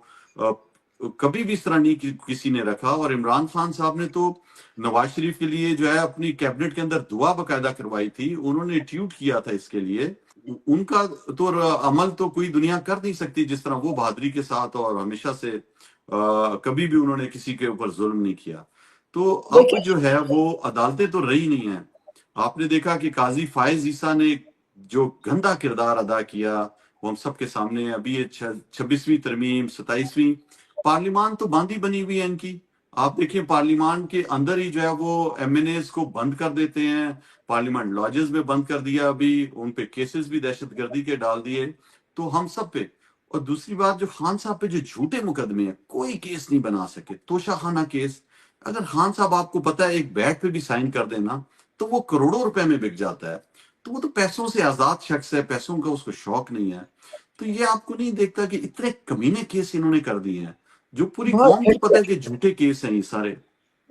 کبھی بھی اس طرح نہیں کسی نے رکھا. اور عمران خان صاحب نے تو نواز شریف کے لیے جو ہے اپنی کیبنٹ کے اندر دعا باقاعدہ کروائی تھی, انہوں نے ٹویٹ کیا تھا اس کے لیے. ان کا تو عمل تو کوئی دنیا کر نہیں سکتی جس طرح وہ بہادری کے ساتھ, اور ہمیشہ سے کبھی بھی انہوں نے کسی کے اوپر ظلم نہیں کیا. تو اب جو ہے وہ عدالتیں تو رہی نہیں ہیں. آپ نے دیکھا کہ قاضی فائز عیسیٰ نے جو گندا کردار ادا کیا وہ ہم سب کے سامنے ہے. ابھی یہ 26ویں ترمیم 27ویں پارلیمان تو باندھی بنی ہوئی ہے ان کی. آپ دیکھیں پارلیمان کے اندر ہی جو ہے وہ ایم این ایز کو بند کر دیتے ہیں, پارلیمنٹ لاجز میں بند کر دیا, ابھی ان پہ کیسز بھی دہشت گردی کے ڈال دیے. تو ہم سب پہ, اور دوسری بات جو خان صاحب پہ جو جھوٹے مقدمے ہیں کوئی کیس نہیں بنا سکے. توشہ خانہ کیس, اگر خان صاحب آپ کو پتا ہے ایک بیٹ پہ بھی سائن کر دینا تو وہ کروڑوں روپے میں بک جاتا ہے. تو وہ تو پیسوں سے آزاد شخص ہے, پیسوں کا اس کو شوق نہیں ہے. تو یہ آپ کو نہیں دیکھتا کہ اتنے کمینے کیس انہوں نے کر دیے ہیں جو پوری بہت قوم کو پتا گھٹیا. ہے کہ جھوٹے کیس ہیں یہ سارے.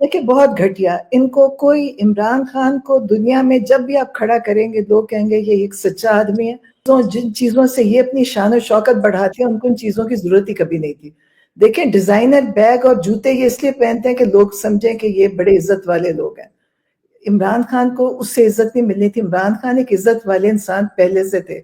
دیکھیں بہت گھٹیا. ان کو کوئی عمران خان کو دنیا میں جب بھی آپ کھڑا کریں گے لوگ کہیں گے یہ ایک سچا آدمی ہے. تو جن چیزوں سے یہ اپنی شان و شوکت بڑھاتے ہیں ان کو ان چیزوں کی ضرورت ہی کبھی نہیں تھی. دیکھیں ڈیزائنر بیگ اور جوتے یہ اس لیے پہنتے ہیں کہ لوگ سمجھیں کہ یہ بڑے عزت والے لوگ ہیں. عمران خان کو اس سے عزت نہیں ملنی تھی. عمران خان ایک عزت والے انسان پہلے سے تھے.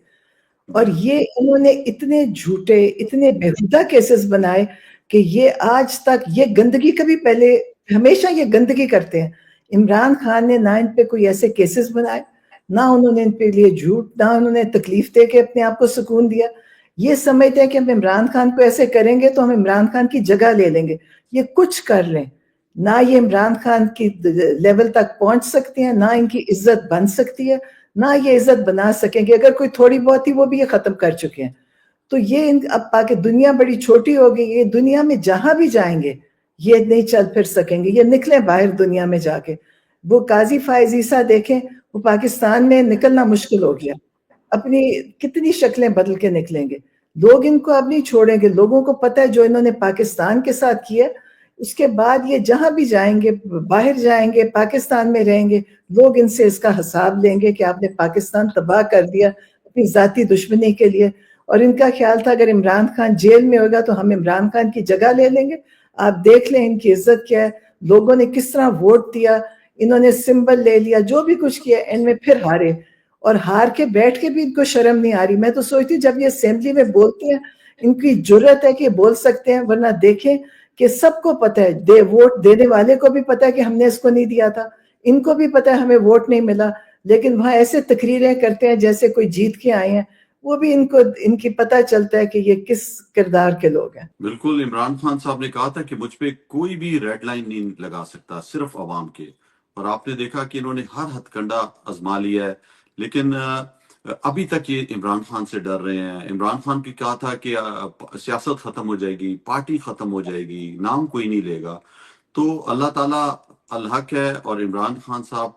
اور یہ انہوں نے اتنے جھوٹے اتنے بےہودہ کیسز بنائے کہ یہ آج تک یہ گندگی کبھی پہلے ہمیشہ یہ گندگی کرتے ہیں. عمران خان نے نہ ان پہ کوئی ایسے کیسز بنائے, نہ انہوں نے ان پہ لیے جھوٹ, نہ انہوں نے تکلیف دے کے اپنے آپ کو سکون دیا. یہ سمجھتے ہیں کہ ہم عمران خان کو ایسے کریں گے تو ہم عمران خان کی جگہ لے لیں گے. یہ کچھ کر لیں, نہ یہ عمران خان کی لیول تک پہنچ سکتے ہیں, نہ ان کی عزت بن سکتی ہے, نہ یہ عزت بنا سکیں گے. اگر کوئی تھوڑی بہت تھی وہ بھی یہ ختم کر چکے ہیں. تو یہ اب پاکہ دنیا بڑی چھوٹی ہو گئی. یہ دنیا میں جہاں بھی جائیں گے یہ نہیں چل پھر سکیں گے. یہ نکلیں باہر دنیا میں جا کے. وہ قاضی فائز عیسیٰ دیکھیں, وہ پاکستان میں نکلنا مشکل ہو گیا. اپنی کتنی شکلیں بدل کے نکلیں گے. لوگ ان کو اب نہیں چھوڑیں گے. لوگوں کو پتہ ہے جو انہوں نے پاکستان کے ساتھ کیا, اس کے بعد یہ جہاں بھی جائیں گے, باہر جائیں گے, پاکستان میں رہیں گے, لوگ ان سے اس کا حساب لیں گے کہ آپ نے پاکستان تباہ کر دیا اپنی ذاتی دشمنی کے لیے. اور ان کا خیال تھا اگر عمران خان جیل میں ہوگا تو ہم عمران خان کی جگہ لے لیں گے. آپ دیکھ لیں ان کی عزت کیا ہے, لوگوں نے کس طرح ووٹ دیا, انہوں نے سمبل لے لیا, جو بھی کچھ کیا, ان میں پھر ہارے. اور ہار کے بیٹھ کے بھی ان کو شرم نہیں آ رہی. میں تو سوچتی ہوں جب یہ اسمبلی میں بولتے ہیں ان کی جرت ہے کہ یہ بول سکتے ہیں, ورنہ دیکھیں کہ سب کو پتہ ہے, ووٹ دینے والے کو بھی پتہ ہے کہ ہم نے اس کو نہیں دیا تھا, ان کو بھی پتہ ہے ہمیں ووٹ نہیں ملا, لیکن وہاں ایسے تقریریں کرتے ہیں جیسے کوئی جیت کے آئے ہیں. وہ بھی ان کی پتہ چلتا ہے کہ یہ کس کردار کے لوگ ہیں. بالکل. عمران خان صاحب نے کہا تھا کہ مجھ پہ کوئی بھی ریڈ لائن نہیں لگا سکتا, صرف عوام کے. اور آپ نے دیکھا کہ انہوں نے ہر ہتھ کنڈا آزما لیا ہے, لیکن ابھی تک یہ عمران خان سے ڈر رہے ہیں. عمران خان کی کہا تھا کہ سیاست ختم ہو جائے گی, پارٹی ختم ہو جائے گی, نام کوئی نہیں لے گا. تو اللہ تعالیٰ الحق ہے, اور عمران خان صاحب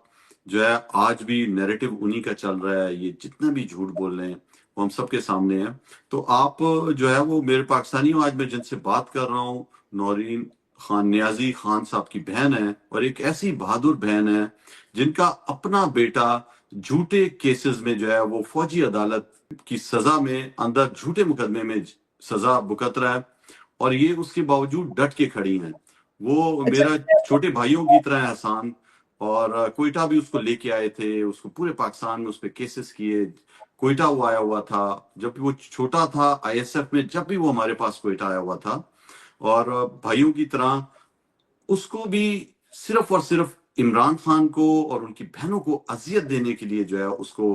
جو ہے آج بھی نیریٹو انہی کا چل رہا ہے. یہ جتنا بھی جھوٹ بول رہے ہیں وہ ہم سب کے سامنے ہیں. تو آپ جو ہے وہ میرے پاکستانی ہوں, آج میں جن سے بات کر رہا ہوں نورین خان نیازی خان صاحب کی بہن ہے, اور ایک ایسی بہادر بہن ہے جن کا اپنا بیٹا جھوٹے کیسز میں جو ہے وہ فوجی عدالت کی سزا میں اندر جھوٹے مقدمے میں سزا بھگت رہا ہے, اور یہ اس کے باوجود ڈٹ کے کھڑی ہیں. وہ میرا چھوٹے بھائیوں کی طرح ہے احسان, اور کوئٹہ بھی اس کو لے کے آئے تھے, اس کو پورے پاکستان میں اس پہ کیسز کیے. کوئٹہ وہ آیا ہوا تھا جب بھی وہ چھوٹا تھا, آئی ایس ایف میں جب بھی وہ ہمارے پاس کوئٹہ آیا ہوا تھا, اور بھائیوں کی طرح اس کو بھی صرف اور صرف عمران خان کو اور ان کی بہنوں کو اذیت دینے کے لیے جو ہے اس کو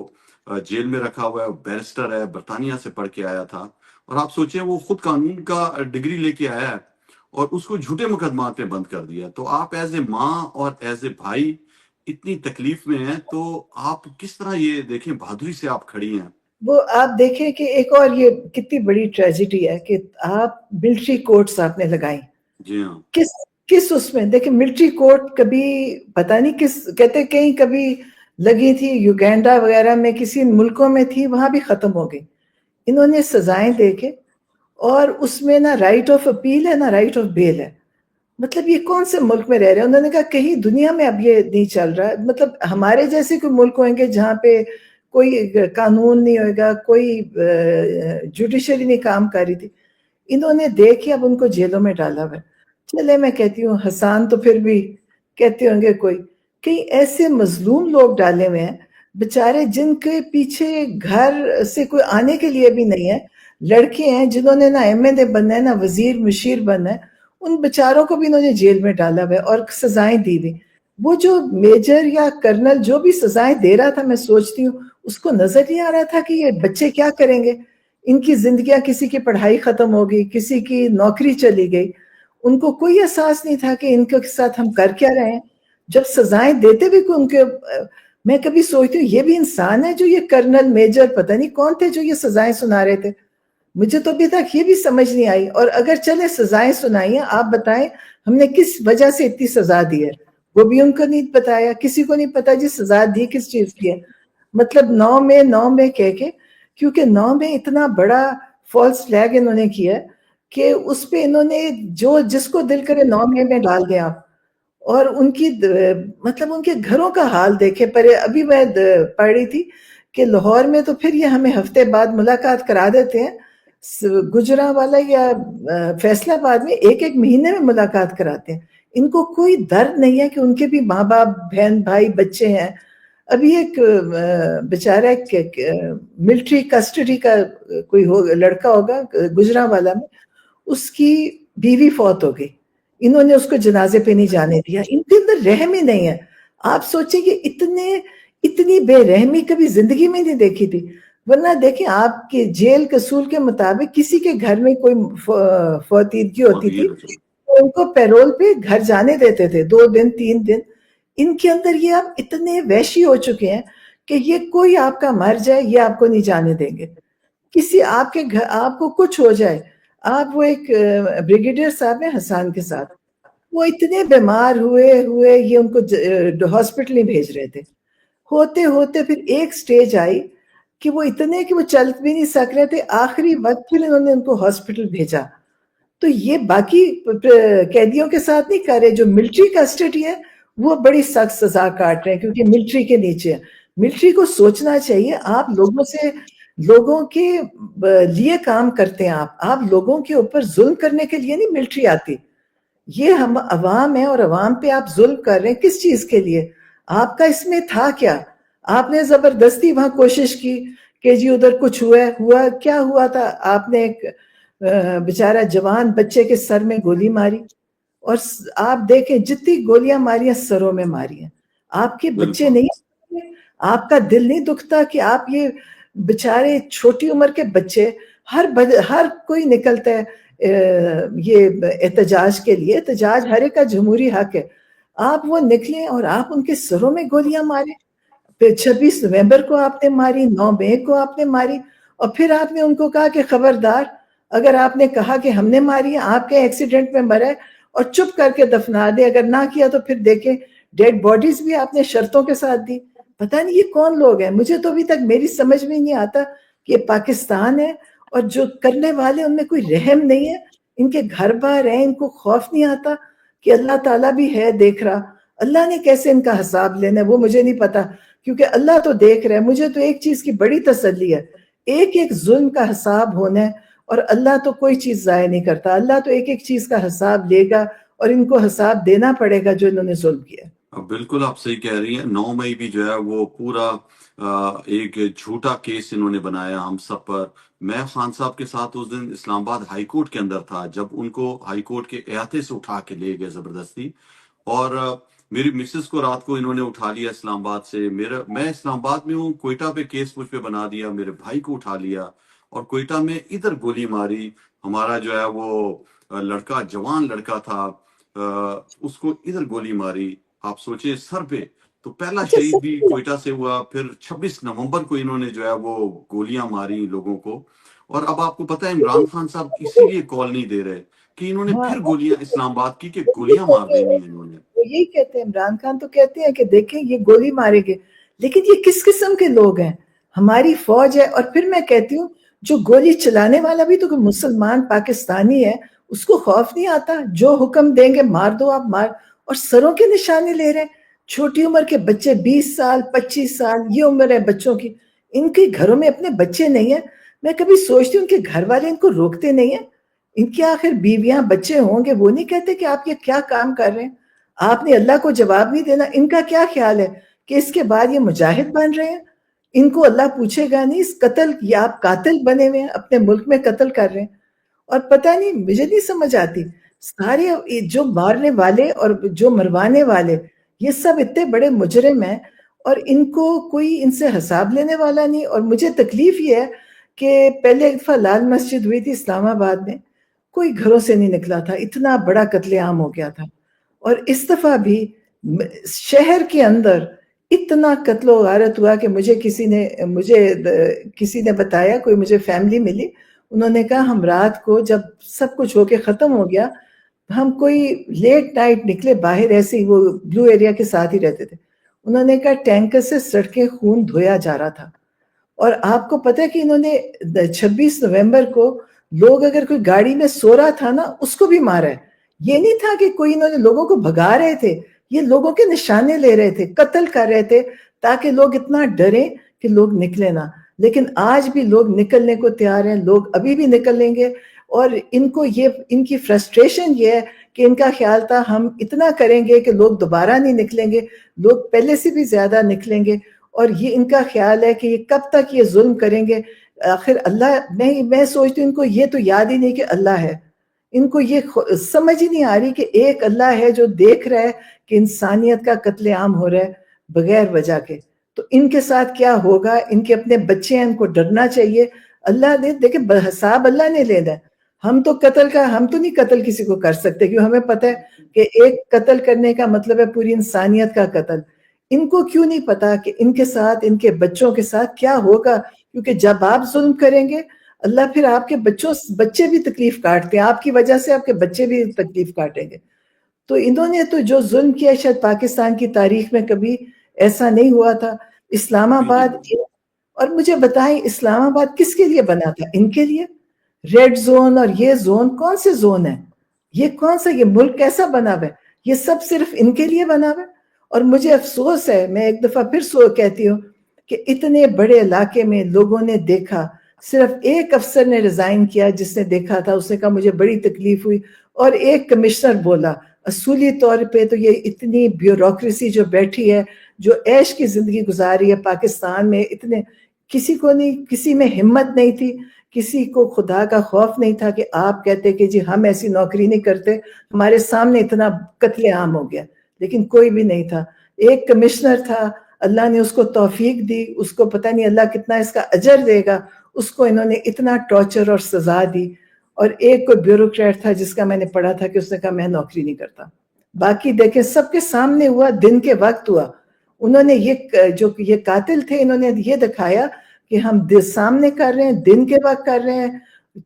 جیل میں رکھا ہوا ہے. بیرسٹر ہے, برطانیہ سے پڑھ کے آیا تھا, اور آپ سوچیں وہ خود قانون کا ڈگری لے کے آیا ہے, اور اس کو جھوٹے مقدمات پہ بند کر دیا. تو آپ ایز اے ماں اور ایز اے بھائی اتنی تکلیف میں ہیں, تو آپ کس طرح یہ دیکھیں بہادری سے آپ کھڑی ہیں. وہ آپ دیکھیں کہ ایک اور یہ کتنی بڑی ٹریجڈی ہے کہ آپ ملٹری کورٹس آپ نے لگائیں. جی ہاں, کس اس میں دیکھیں ملٹری کورٹ کبھی پتہ نہیں کس کہتے کہیں کبھی لگی تھی, یوگینڈا وغیرہ میں کسی ملکوں میں تھی, وہاں بھی ختم ہو گئی. انہوں نے سزائیں دے کے, اور اس میں نہ رائٹ آف اپیل ہے نہ رائٹ آف بیل ہے. مطلب یہ کون سے ملک میں رہ رہے ہیں؟ انہوں نے کہا کہیں دنیا میں اب یہ نہیں چل رہا. مطلب ہمارے جیسے کوئی ملک ہوں گے جہاں پہ کوئی قانون نہیں ہوئے گا, کوئی جوڈیشری نہیں کام کر رہی تھی, انہوں نے دیکھے اب ان کو جیلوں میں ڈالا ہوا ہے. چلے میں کہتی ہوں حسان تو پھر بھی کہتے ہوں گے کوئی, کئی ایسے مظلوم لوگ ڈالے ہوئے ہیں بےچارے جن کے پیچھے گھر سے کوئی آنے کے لیے بھی نہیں ہے, لڑکے ہیں جنہوں نے نہ ایم ایل اے بننا ہے نہ وزیر مشیر بننا ہے, ان بچاروں کو بھی انہوں نے جیل میں ڈالا ہوا ہے اور سزائیں دی دی. وہ جو میجر یا کرنل جو بھی سزائیں دے رہا تھا, میں سوچتی ہوں اس کو نظر نہیں آ رہا تھا کہ یہ بچے کیا کریں گے. ان کی زندگیاں, کسی کی پڑھائی ختم ہو گئی, کسی کی نوکری چلی گئی, ان کو کوئی احساس نہیں تھا کہ ان کے ساتھ ہم کر کیا رہے ہیں. جب سزائیں دیتے بھی ان کے, میں کبھی سوچتی ہوں یہ بھی انسان ہے جو یہ کرنل میجر پتہ نہیں کون تھے جو یہ سزائیں سنا رہے تھے. مجھے تو ابھی تک یہ بھی سمجھ نہیں آئی. اور اگر چلے سزائیں سنائی ہیں, آپ بتائیں ہم نے کس وجہ سے اتنی سزا دی ہے؟ وہ بھی ان کو نہیں بتایا, کسی کو نہیں پتا جی سزا دی کس چیز کی ہے. مطلب 9 میں کہہ کے, کیونکہ 9 میں اتنا بڑا فالس فلیگ انہوں نے کیا کہ اس پہ انہوں نے جو جس کو دل کرے 9 میں ڈال دیں آپ. اور ان کی مطلب ان کے گھروں کا حال دیکھے. پر ابھی میں پڑھ رہی تھی کہ لاہور میں تو پھر یہ ہمیں ہفتے بعد ملاقات کرا دیتے ہیں, گجرا والا یا فیصلہ آباد میں ایک مہینے میں ملاقات کراتے ہیں. ان کو کوئی درد نہیں ہے کہ ان کے بھی ماں باپ, بہن بھائی, بچے ہیں. ابھی ایک بیچارہ ایک ملٹری کسٹڈی کا کوئی لڑکا ہوگا گجرا والا میں, اس کی بیوی فوت ہو گئی, انہوں نے اس کو جنازے پہ نہیں جانے دیا. ان کے اندر رحم ہی نہیں ہے. آپ سوچیں کہ اتنی بے رحمی کبھی زندگی میں نہیں دیکھی تھی. ورنہ دیکھیں آپ کے جیل قصول کے مطابق کسی کے گھر میں کوئی فوتیدگی ہوتی تھی تو ان کو پیرول پہ گھر جانے دیتے تھے 2 دن 3 دن. ان کے اندر یہ آپ اتنے وحشی ہو چکے ہیں کہ یہ کوئی آپ کا مر جائے یہ آپ کو نہیں جانے دیں گے. کسی آپ کے گھر آپ کو کچھ ہو جائے, آپ وہ ایک بریگیڈیئر صاحب ہیں حسان کے ساتھ, وہ اتنے بیمار ہوئے یہ ان کو ہاسپٹل نہیں بھیج رہے تھے. ہوتے ہوتے پھر ایک سٹیج آئی کہ وہ اتنے کہ وہ چل بھی نہیں سک رہے تھے. آخری وقت پھر انہوں نے ان کو ہاسپٹل بھیجا. تو یہ باقی قیدیوں کے ساتھ نہیں کر رہے. جو ملٹری کسٹڈی ہے وہ بڑی سخت سزا کاٹ رہے ہیں کیونکہ ملٹری کے نیچے ہے. ملٹری کو سوچنا چاہیے, آپ لوگوں کے لیے کام کرتے ہیں. آپ لوگوں کے اوپر ظلم کرنے کے لیے نہیں ملٹری آتی. یہ ہم عوام ہیں اور عوام پہ آپ ظلم کر رہے ہیں کس چیز کے لیے؟ آپ کا اس میں تھا کیا؟ آپ نے زبردستی وہاں کوشش کی کہ جی ادھر کچھ ہوا کیا ہوا تھا؟ آپ نے ایک بیچارہ جوان بچے کے سر میں گولی ماری, اور آپ دیکھیں جتنی گولیاں ماری ہیں سروں میں ماری ہیں. آپ کے بچے نہیں, آپ کا دل نہیں دکھتا کہ آپ یہ بیچارے چھوٹی عمر کے بچے, ہر کوئی نکلتا ہے یہ احتجاج کے لیے, احتجاج ہر ایک کا جمہوری حق ہے. آپ وہ نکلیں اور آپ ان کے سروں میں گولیاں ماریں. پھر 26 نومبر کو آپ نے ماری, 9 مئی کو آپ نے ماری, اور پھر آپ نے ان کو کہا کہ خبردار اگر آپ نے کہا کہ ہم نے ماری ہے, آپ کے ایکسیڈنٹ میں مرے اور چپ کر کے دفنا دے, اگر نہ کیا تو پھر دیکھیں ڈیڈ باڈیز بھی آپ نے شرطوں کے ساتھ دی. پتہ نہیں یہ کون لوگ ہیں؟ مجھے تو ابھی تک میری سمجھ میں نہیں آتا کہ یہ پاکستان ہے, اور جو کرنے والے ان میں کوئی رحم نہیں ہے. ان کے گھر بار ہیں, ان کو خوف نہیں آتا کہ اللہ تعالیٰ بھی ہے دیکھ رہا. اللہ نے کیسے ان کا حساب لینا ہے وہ مجھے نہیں پتا, کیونکہ اللہ تو دیکھ رہا ہے. مجھے تو ایک چیز کی بڑی تسلی ہے, ایک ظلم کا حساب ہونا ہے, اور اللہ تو کوئی چیز ضائع نہیں کرتا. اللہ تو ایک چیز کا حساب لے گا, اور ان کو حساب دینا پڑے گا جو انہوں نے ظلم کیا. بالکل آپ صحیح کہہ رہی ہیں. 9 مئی بھی جو ہے وہ پورا ایک جھوٹا کیس انہوں نے بنایا ہم سب پر. میں خان صاحب کے ساتھ اس دن اسلام آباد ہائی کورٹ کے اندر تھا جب ان کو ہائی کورٹ کے احاطے سے اٹھا کے لے گئے زبردستی, اور میری مسز کو رات کو انہوں نے اٹھا لیا اسلام آباد سے. میں اسلام آباد میں ہوں, کوئٹہ پہ کیس مجھ پہ بنا دیا, میرے بھائی کو اٹھا لیا اور کوئٹہ میں ادھر گولی ماری. ہمارا جو ہے وہ لڑکا, جوان لڑکا تھا, اس کو ادھر گولی ماری. آپ سوچیں سر پہ. تو پہلا شہید بھی کوئٹہ سے ہوا. پھر 26 نومبر کو انہوں نے جو ہے وہ گولیاں ماری لوگوں کو. اور اب آپ کو پتہ ہے عمران خان صاحب اسی لیے کال نہیں دے رہے کہ انہوں نے پھر گولیاں اسلام آباد کی, کہ گولیاں مار دینی ہیں انہوں نے. یہی کہتے ہیں عمران خان, تو کہتے ہیں کہ دیکھیں یہ گولی مارے گے, لیکن یہ کس قسم کے لوگ ہیں؟ ہماری فوج ہے. اور پھر میں کہتی ہوں جو گولی چلانے والا بھی تو کوئی مسلمان پاکستانی ہے, اس کو خوف نہیں آتا؟ جو حکم دیں گے مار دو آپ, مار. اور سروں کے نشانے لے رہے ہیں. چھوٹی عمر کے بچے, 20 سال 25 سال یہ عمر ہے بچوں کی. ان کے گھروں میں اپنے بچے نہیں ہیں. میں کبھی سوچتی ہوں ان کے گھر والے ان کو روکتے نہیں ہیں. ان کے آخر بیویاں بچے ہوں گے, وہ نہیں کہتے کہ آپ یہ کیا کام کر رہے ہیں؟ آپ نے اللہ کو جواب نہیں دینا. ان کا کیا خیال ہے کہ اس کے بعد یہ مجاہد بن رہے ہیں؟ ان کو اللہ پوچھے گا نہیں اس قتل, یا آپ قاتل بنے ہوئے ہیں, اپنے ملک میں قتل کر رہے ہیں. اور پتہ نہیں, مجھے نہیں سمجھ آتی, سارے جو مارنے والے اور جو مروانے والے یہ سب اتنے بڑے مجرم ہیں, اور ان کو کوئی ان سے حساب لینے والا نہیں. اور مجھے تکلیف یہ ہے کہ پہلے ایک دفعہ لال مسجد ہوئی تھی اسلام آباد میں, کوئی گھروں سے نہیں نکلا تھا, اتنا بڑا قتل عام ہو گیا تھا. اور اس دفعہ بھی شہر کے اندر اتنا قتل و غارت ہوا کہ مجھے کسی نے بتایا, کوئی مجھے فیملی ملی, انہوں نے کہا ہم رات کو جب سب کچھ ہو کے ختم ہو گیا ہم کوئی لیٹ نائٹ نکلے باہر، ایسے ہی وہ بلو ایریا کے ساتھ ہی رہتے تھے، انہوں نے کہا ٹینکر سے سڑکیں خون دھویا جا رہا تھا، اور آپ کو پتہ ہے کہ انہوں نے 26 نومبر کو لوگ اگر کوئی گاڑی میں سو رہا تھا نا اس کو بھی مارا ہے، یہ نہیں تھا کہ کوئی انہوں نے لوگوں کو بھگا رہے تھے، یہ لوگوں کے نشانے لے رہے تھے، قتل کر رہے تھے تاکہ لوگ اتنا ڈریں کہ لوگ نکلے نہ، لیکن آج بھی لوگ نکلنے کو تیار ہیں، لوگ ابھی بھی نکلیں گے، اور ان کو ان کی فرسٹریشن یہ ہے کہ ان کا خیال تھا ہم اتنا کریں گے کہ لوگ دوبارہ نہیں نکلیں گے، لوگ پہلے سے بھی زیادہ نکلیں گے، اور یہ ان کا خیال ہے کہ یہ کب تک یہ ظلم کریں گے، آخر اللہ، میں سوچتی ہوں ان کو یہ تو یاد ہی نہیں کہ اللہ ہے، ان کو یہ سمجھ ہی نہیں آ رہی کہ ایک اللہ ہے جو دیکھ رہا ہے کہ انسانیت کا قتل عام ہو رہا ہے بغیر وجہ کے، تو ان کے ساتھ کیا ہوگا، ان کے اپنے بچے ہیں، ان کو ڈرنا چاہیے، اللہ نے دیکھیں حساب اللہ نے لینا ہے، ہم تو نہیں قتل کسی کو کر سکتے، کیوں ہمیں پتہ ہے کہ ایک قتل کرنے کا مطلب ہے پوری انسانیت کا قتل، ان کو کیوں نہیں پتا کہ ان کے ساتھ، ان کے بچوں کے ساتھ کیا ہوگا، کیونکہ جب آپ ظلم کریں گے اللہ پھر آپ کے بچے بھی تکلیف کاٹتے ہیں، آپ کی وجہ سے آپ کے بچے بھی تکلیف کاٹیں گے، تو انہوں نے تو جو ظلم کیا شاید پاکستان کی تاریخ میں کبھی ایسا نہیں ہوا تھا، اسلام جی جی آباد، اور مجھے بتائیں اسلام آباد کس کے لیے بنا تھا، ان کے لیے، ریڈ زون اور یہ زون کون سے زون ہیں، یہ کون سا، یہ ملک کیسا بنا ہوا ہے، یہ سب صرف ان کے لیے بنا ہوا ہے، اور مجھے افسوس ہے، میں ایک دفعہ پھر کہتی ہوں کہ اتنے بڑے علاقے میں لوگوں نے دیکھا، صرف ایک افسر نے ریزائن کیا جس نے دیکھا تھا، اس نے کہا مجھے بڑی تکلیف ہوئی، اور ایک کمشنر بولا، اصولی طور پہ تو یہ اتنی بیوروکریسی جو بیٹھی ہے، جو عیش کی زندگی گزاری ہے پاکستان میں، اتنے کسی کو نہیں، کسی میں ہمت نہیں تھی، کسی کو خدا کا خوف نہیں تھا کہ آپ کہتے کہ جی ہم ایسی نوکری نہیں کرتے، ہمارے سامنے اتنا قتل عام ہو گیا، لیکن کوئی بھی نہیں تھا، ایک کمشنر تھا، اللہ نے اس کو توفیق دی، اس کو پتہ نہیں اللہ کتنا اس کا اجر دے گا، اس کو انہوں نے اتنا ٹارچر اور سزا دی، اور ایک کوئی بیوروکریٹ تھا جس کا میں نے پڑھا تھا کہ اس نے کہا میں نوکری نہیں کرتا، باقی دیکھیں سب کے سامنے ہوا، دن کے وقت ہوا، انہوں نے جو یہ قاتل تھے انہوں نے یہ دکھایا کہ ہم سامنے کر رہے ہیں، دن کے وقت کر رہے ہیں،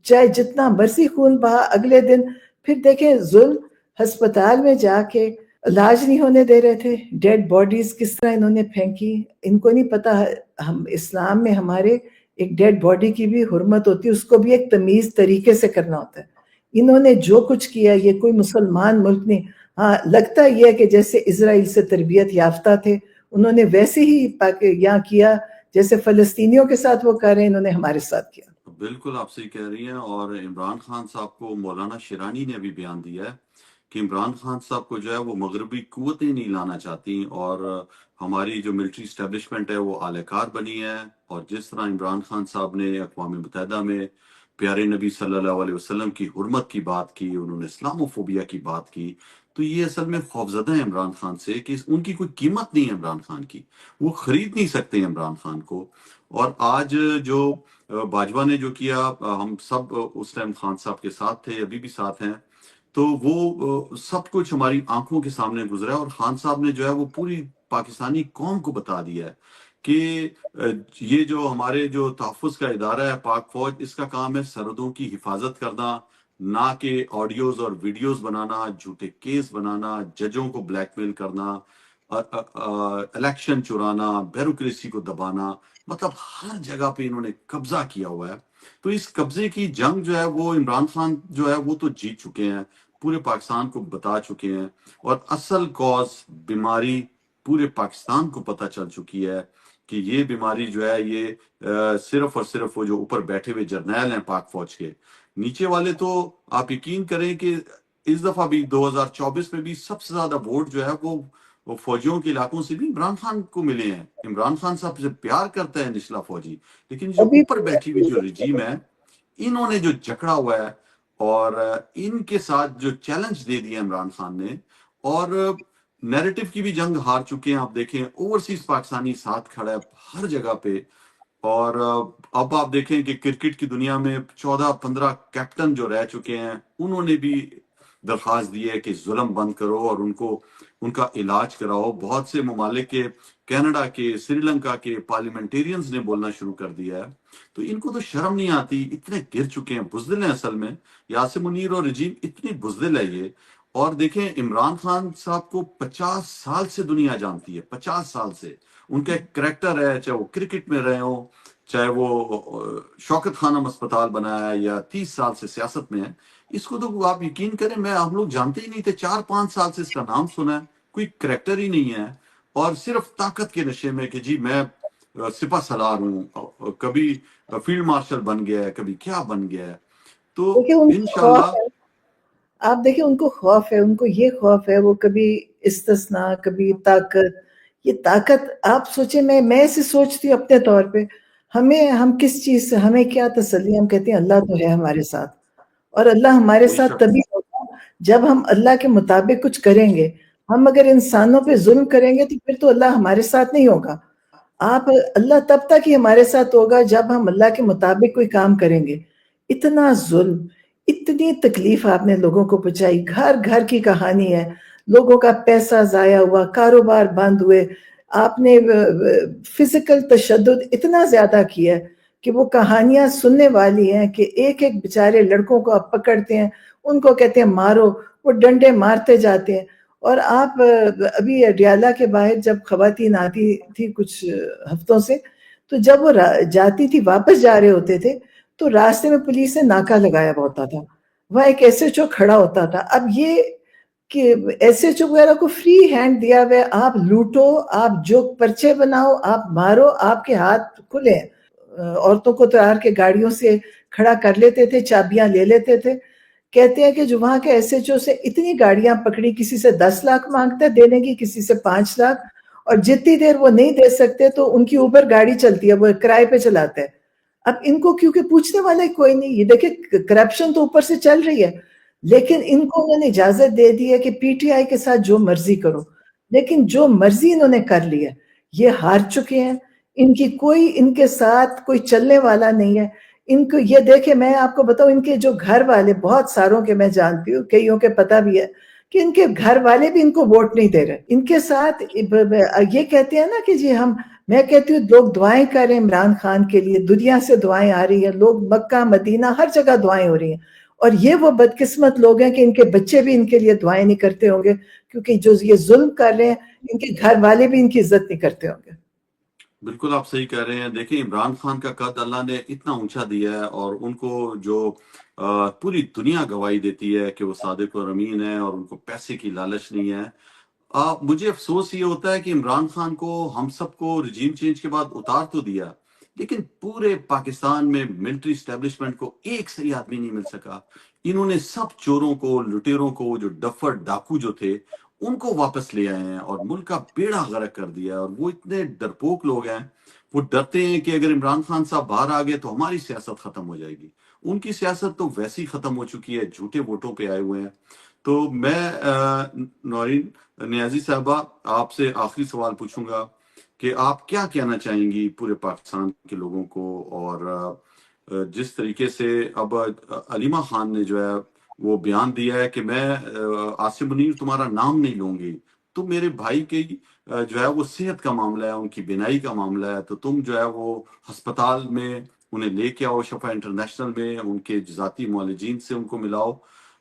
چاہے جتنا مرضی خون بہا، اگلے دن پھر دیکھیں ظلم، ہسپتال میں جا کے علاج نہیں ہونے دے رہے تھے، ڈیڈ باڈیز کس طرح انہوں نے پھینکی، ان کو نہیں پتا، ہم اسلام میں ہمارے ایک ڈیڈ باڈی کی بھی حرمت ہوتی ہے، اس کو بھی ایک تمیز طریقے سے کرنا ہوتا ہے، انہوں نے جو کچھ کیا، یہ کوئی مسلمان ملک نہیں، ہاں لگتا یہ ہے کہ جیسے اسرائیل سے تربیت یافتہ تھے، انہوں نے ویسے ہی یہاں کیا جیسے فلسطینیوں کے ساتھ وہ کر رہے ہیں، انہوں نے ہمارے ساتھ کیا۔ بالکل آپ صحیح کہہ رہی ہیں، اور عمران خان صاحب کو مولانا شیرانی نے بھی بیان دیا ہے کہ عمران خان صاحب کو جو ہے وہ مغربی قوتیں نہیں لانا چاہتی، اور ہماری جو ملٹری اسٹیبلشمنٹ ہے وہ اعلی کار بنی ہے، اور جس طرح عمران خان صاحب نے اقوام متحدہ میں پیارے نبی صلی اللہ علیہ وسلم کی حرمت کی بات کی، انہوں نے اسلاموفوبیا کی بات کی، تو یہ اصل میں خوفزدہ ہے عمران خان سے کہ ان کی کوئی قیمت نہیں ہے عمران خان کی، وہ خرید نہیں سکتے عمران خان کو، اور آج جو باجوہ نے جو کیا، ہم سب اس ٹائم خان صاحب کے ساتھ تھے، ابھی بھی ساتھ ہیں، تو وہ سب کچھ ہماری آنکھوں کے سامنے گزرا ہے، اور خان صاحب نے جو ہے وہ پوری پاکستانی قوم کو بتا دیا ہے کہ یہ جو ہمارے جو تحفظ کا ادارہ ہے پاک فوج، اس کا کام ہے سرحدوں کی حفاظت کرنا، نہ کہ آڈیوز اور ویڈیوز بنانا، جھوٹے کیس بنانا، ججوں کو بلیک میل کرنا، الیکشن چرانا، بیوروکریسی کو دبانا، مطلب ہر جگہ پہ انہوں نے قبضہ کیا ہوا ہے، تو اس قبضے کی جنگ جو ہے وہ عمران خان جو ہے وہ تو جیت چکے ہیں، پورے پاکستان کو بتا چکے ہیں، اور اصل کاز بیماری پورے پاکستان کو پتہ چل چکی ہے کہ یہ بیماری جو ہے یہ صرف اور صرف وہ جو اوپر بیٹھے ہوئے جرنیل ہیں پاک فوج کے، نیچے والے تو آپ یقین کریں کہ اس دفعہ بھی 2024 میں بھی سب سے زیادہ ووٹ جو ہے وہ فوجیوں کے علاقوں سے بھی عمران خان کو ملے ہیں، عمران خان صاحب سے پیار کرتا ہے نچلا فوجی، لیکن جو ابھی اوپر بیٹھی ہوئی جو رجیم ہے، انہوں نے جو جکڑا ہوا ہے، اور ان کے ساتھ جو چیلنج دے دیا عمران خان نے، اور نیریٹو کی بھی جنگ ہار چکے ہیں، آپ دیکھیں اوورسیز پاکستانی ساتھ کھڑا ہے ہر جگہ پہ، اور اب آپ دیکھیں کہ کرکٹ کی دنیا میں 14-15 کیپٹن جو رہ چکے ہیں، انہوں نے بھی درخواست دی ہے کہ ظلم بند کرو، اور ان کو ان کا علاج کراؤ. بہت سے ممالک کے، کینیڈا کے، سری لنکا کے پارلیمنٹیرینز نے بولنا شروع کر دیا ہے. تو ان کو تو شرم نہیں آتی، اتنے گر چکے ہیں، بزدل ہیں اصل میں. یاسر منیر اور رجیم اتنی بزدل ہے یہ. اور دیکھیں عمران خان صاحب کو 50 سال سے دنیا جانتی ہے، 50 سال سے. ان کا ایک کریکٹر ہے، چاہے وہ کرکٹ میں رہے ہوں، چاہے وہ شوکت خانم اسپتال بنایا ہے، یا 30 سال سے سیاست میں ہے. اس کو تو آپ یقین کریں، ہم لوگ جانتے ہی نہیں تھے. 4-5 سال سے اس کا نام سنا ہے، کوئی کریکٹر ہی نہیں ہے. اور صرف طاقت کے نشے میں کہ جی میں سپہ سالار ہوں، کبھی فیلڈ مارشل بن گیا ہے، کبھی کیا بن گیا ہے. تو دیکھیں ان کو خوف انشاءاللہ ہے، آپ دیکھیں ان کو خوف ہے، ان کو یہ خوف ہے، وہ کبھی استثناء، کبھی طاقت. یہ طاقت آپ سوچیں، میں اسے سوچتی ہوں اپنے طور پہ، ہم کس چیز سے، ہمیں کیا تسلی؟ ہم کہتے ہیں اللہ تو ہے ہمارے ساتھ، اور اللہ ہمارے کوئی ساتھ شک تبھی ہوگا جب ہم اللہ کے مطابق کچھ کریں گے. ہم اگر انسانوں پہ ظلم کریں گے تو پھر تو اللہ ہمارے ساتھ نہیں ہوگا. اللہ تب تک ہی ہمارے ساتھ ہوگا جب ہم اللہ کے مطابق کوئی کام کریں گے. اتنا ظلم، اتنی تکلیف آپ نے لوگوں کو پہنچائی، گھر گھر کی کہانی ہے. لوگوں کا پیسہ ضائع ہوا، کاروبار بند ہوئے. آپ نے فزیکل تشدد اتنا زیادہ کیا ہے کہ وہ کہانیاں سننے والی ہیں کہ ایک ایک بیچارے لڑکوں کو آپ پکڑتے ہیں، ان کو کہتے ہیں مارو، وہ ڈنڈے مارتے جاتے ہیں. اور آپ ابھی اڈیالہ کے باہر جب خواتین آتی تھی کچھ ہفتوں سے، تو جب وہ جاتی تھی، واپس جا رہے ہوتے تھے، تو راستے میں پولیس نے ناکا لگایا ہوتا تھا، وہاں ایک ایس ایچ او کھڑا ہوتا تھا. اب یہ کہ ایس ایچ او وغیرہ کو فری ہینڈ دیا ہوا ہے، آپ لوٹو، آپ جو پرچے بناؤ، آپ مارو، آپ کے ہاتھ کھلے ہیں. عورتوں کو تو کے گاڑیوں سے کھڑا کر لیتے تھے، چابیاں لے لیتے تھے. کہتے ہیں کہ جو وہاں کے ایس ایچ او سے اتنی گاڑیاں پکڑی، کسی سے 10 لاکھ مانگتا ہے دینے کی، کسی سے 5 لاکھ، اور جتنی دیر وہ نہیں دے سکتے تو ان کی اوپر گاڑی چلتی ہے، وہ کرائے پہ چلاتے ہیں. اب ان کو کیونکہ پوچھنے والا کوئی نہیں، یہ دیکھیں کرپشن تو اوپر سے چل رہی ہے، لیکن ان کو انہوں نے اجازت دے دی ہے کہ پی ٹی آئی کے ساتھ جو مرضی کرو. لیکن جو مرضی انہوں نے کر لی ہے، یہ ہار چکے ہیں. ان کے ساتھ کوئی چلنے والا نہیں ہے. ان کو یہ دیکھیں، میں آپ کو بتاؤں، ان کے جو گھر والے، بہت ساروں کے میں جانتی ہوں، کئیوں کے پتہ بھی ہے کہ ان کے گھر والے بھی ان کو ووٹ نہیں دے رہے. ان کے ساتھ یہ کہتے ہیں نا کہ جی میں کہتی ہوں لوگ دعائیں کر رہے ہیں عمران خان کے لیے، دنیا سے دعائیں آ رہی ہیں، لوگ مکہ مدینہ ہر جگہ دعائیں ہو رہی ہیں. اور یہ وہ بدقسمت لوگ ہیں کہ ان کے بچے بھی ان کے لیے دعائیں نہیں کرتے ہوں گے، کیونکہ جو یہ ظلم کر رہے ہیں ان کے گھر والے بھی ان کی عزت نہیں کرتے ہوں گے. بالکل آپ صحیح کہہ رہے ہیں. دیکھیں عمران خان کا قد اللہ نے اتنا اونچا دیا ہے، اور ان کو جو پوری دنیا گواہی دیتی ہے کہ وہ صادق اور امین ہے، اور ان کو پیسے کی لالچ نہیں ہے. مجھے افسوس یہ ہوتا ہے کہ عمران خان کو ہم سب کو رجیم چینج کے بعد اتار تو دیا، لیکن پورے پاکستان میں ملٹری اسٹیبلشمنٹ کو ایک صحیح آدمی نہیں مل سکا. انہوں نے سب چوروں کو، لٹیروں کو، جو ڈفر ڈاکو جو تھے، ان کو واپس لے آئے ہیں اور ملک کا بیڑا غرق کر دیا. اور وہ اتنے ڈرپوک لوگ ہیں، وہ ڈرتے ہیں کہ اگر عمران خان صاحب باہر آ گئے تو ہماری سیاست ختم ہو جائے گی. ان کی سیاست تو ویسی ختم ہو چکی ہے، جھوٹے ووٹوں پہ آئے ہوئے ہیں. تو میں نورین نیازی صاحبہ آپ سے آخری سوال پوچھوں گا کہ آپ کیا کہنا چاہیں گی پورے پاکستان کے لوگوں کو. اور جس طریقے سے اب علیمہ خان نے جو ہے وہ بیان دیا ہے کہ میں عاصم منیر تمہارا نام نہیں لوں گی، تو میرے بھائی کی جو ہے وہ صحت کا معاملہ ہے، ان کی بینائی کا معاملہ ہے، تو تم جو ہے وہ ہسپتال میں انہیں لے کے آؤ، شفا انٹرنیشنل میں ان کے ذاتی معالجین سے ان کو ملاؤ،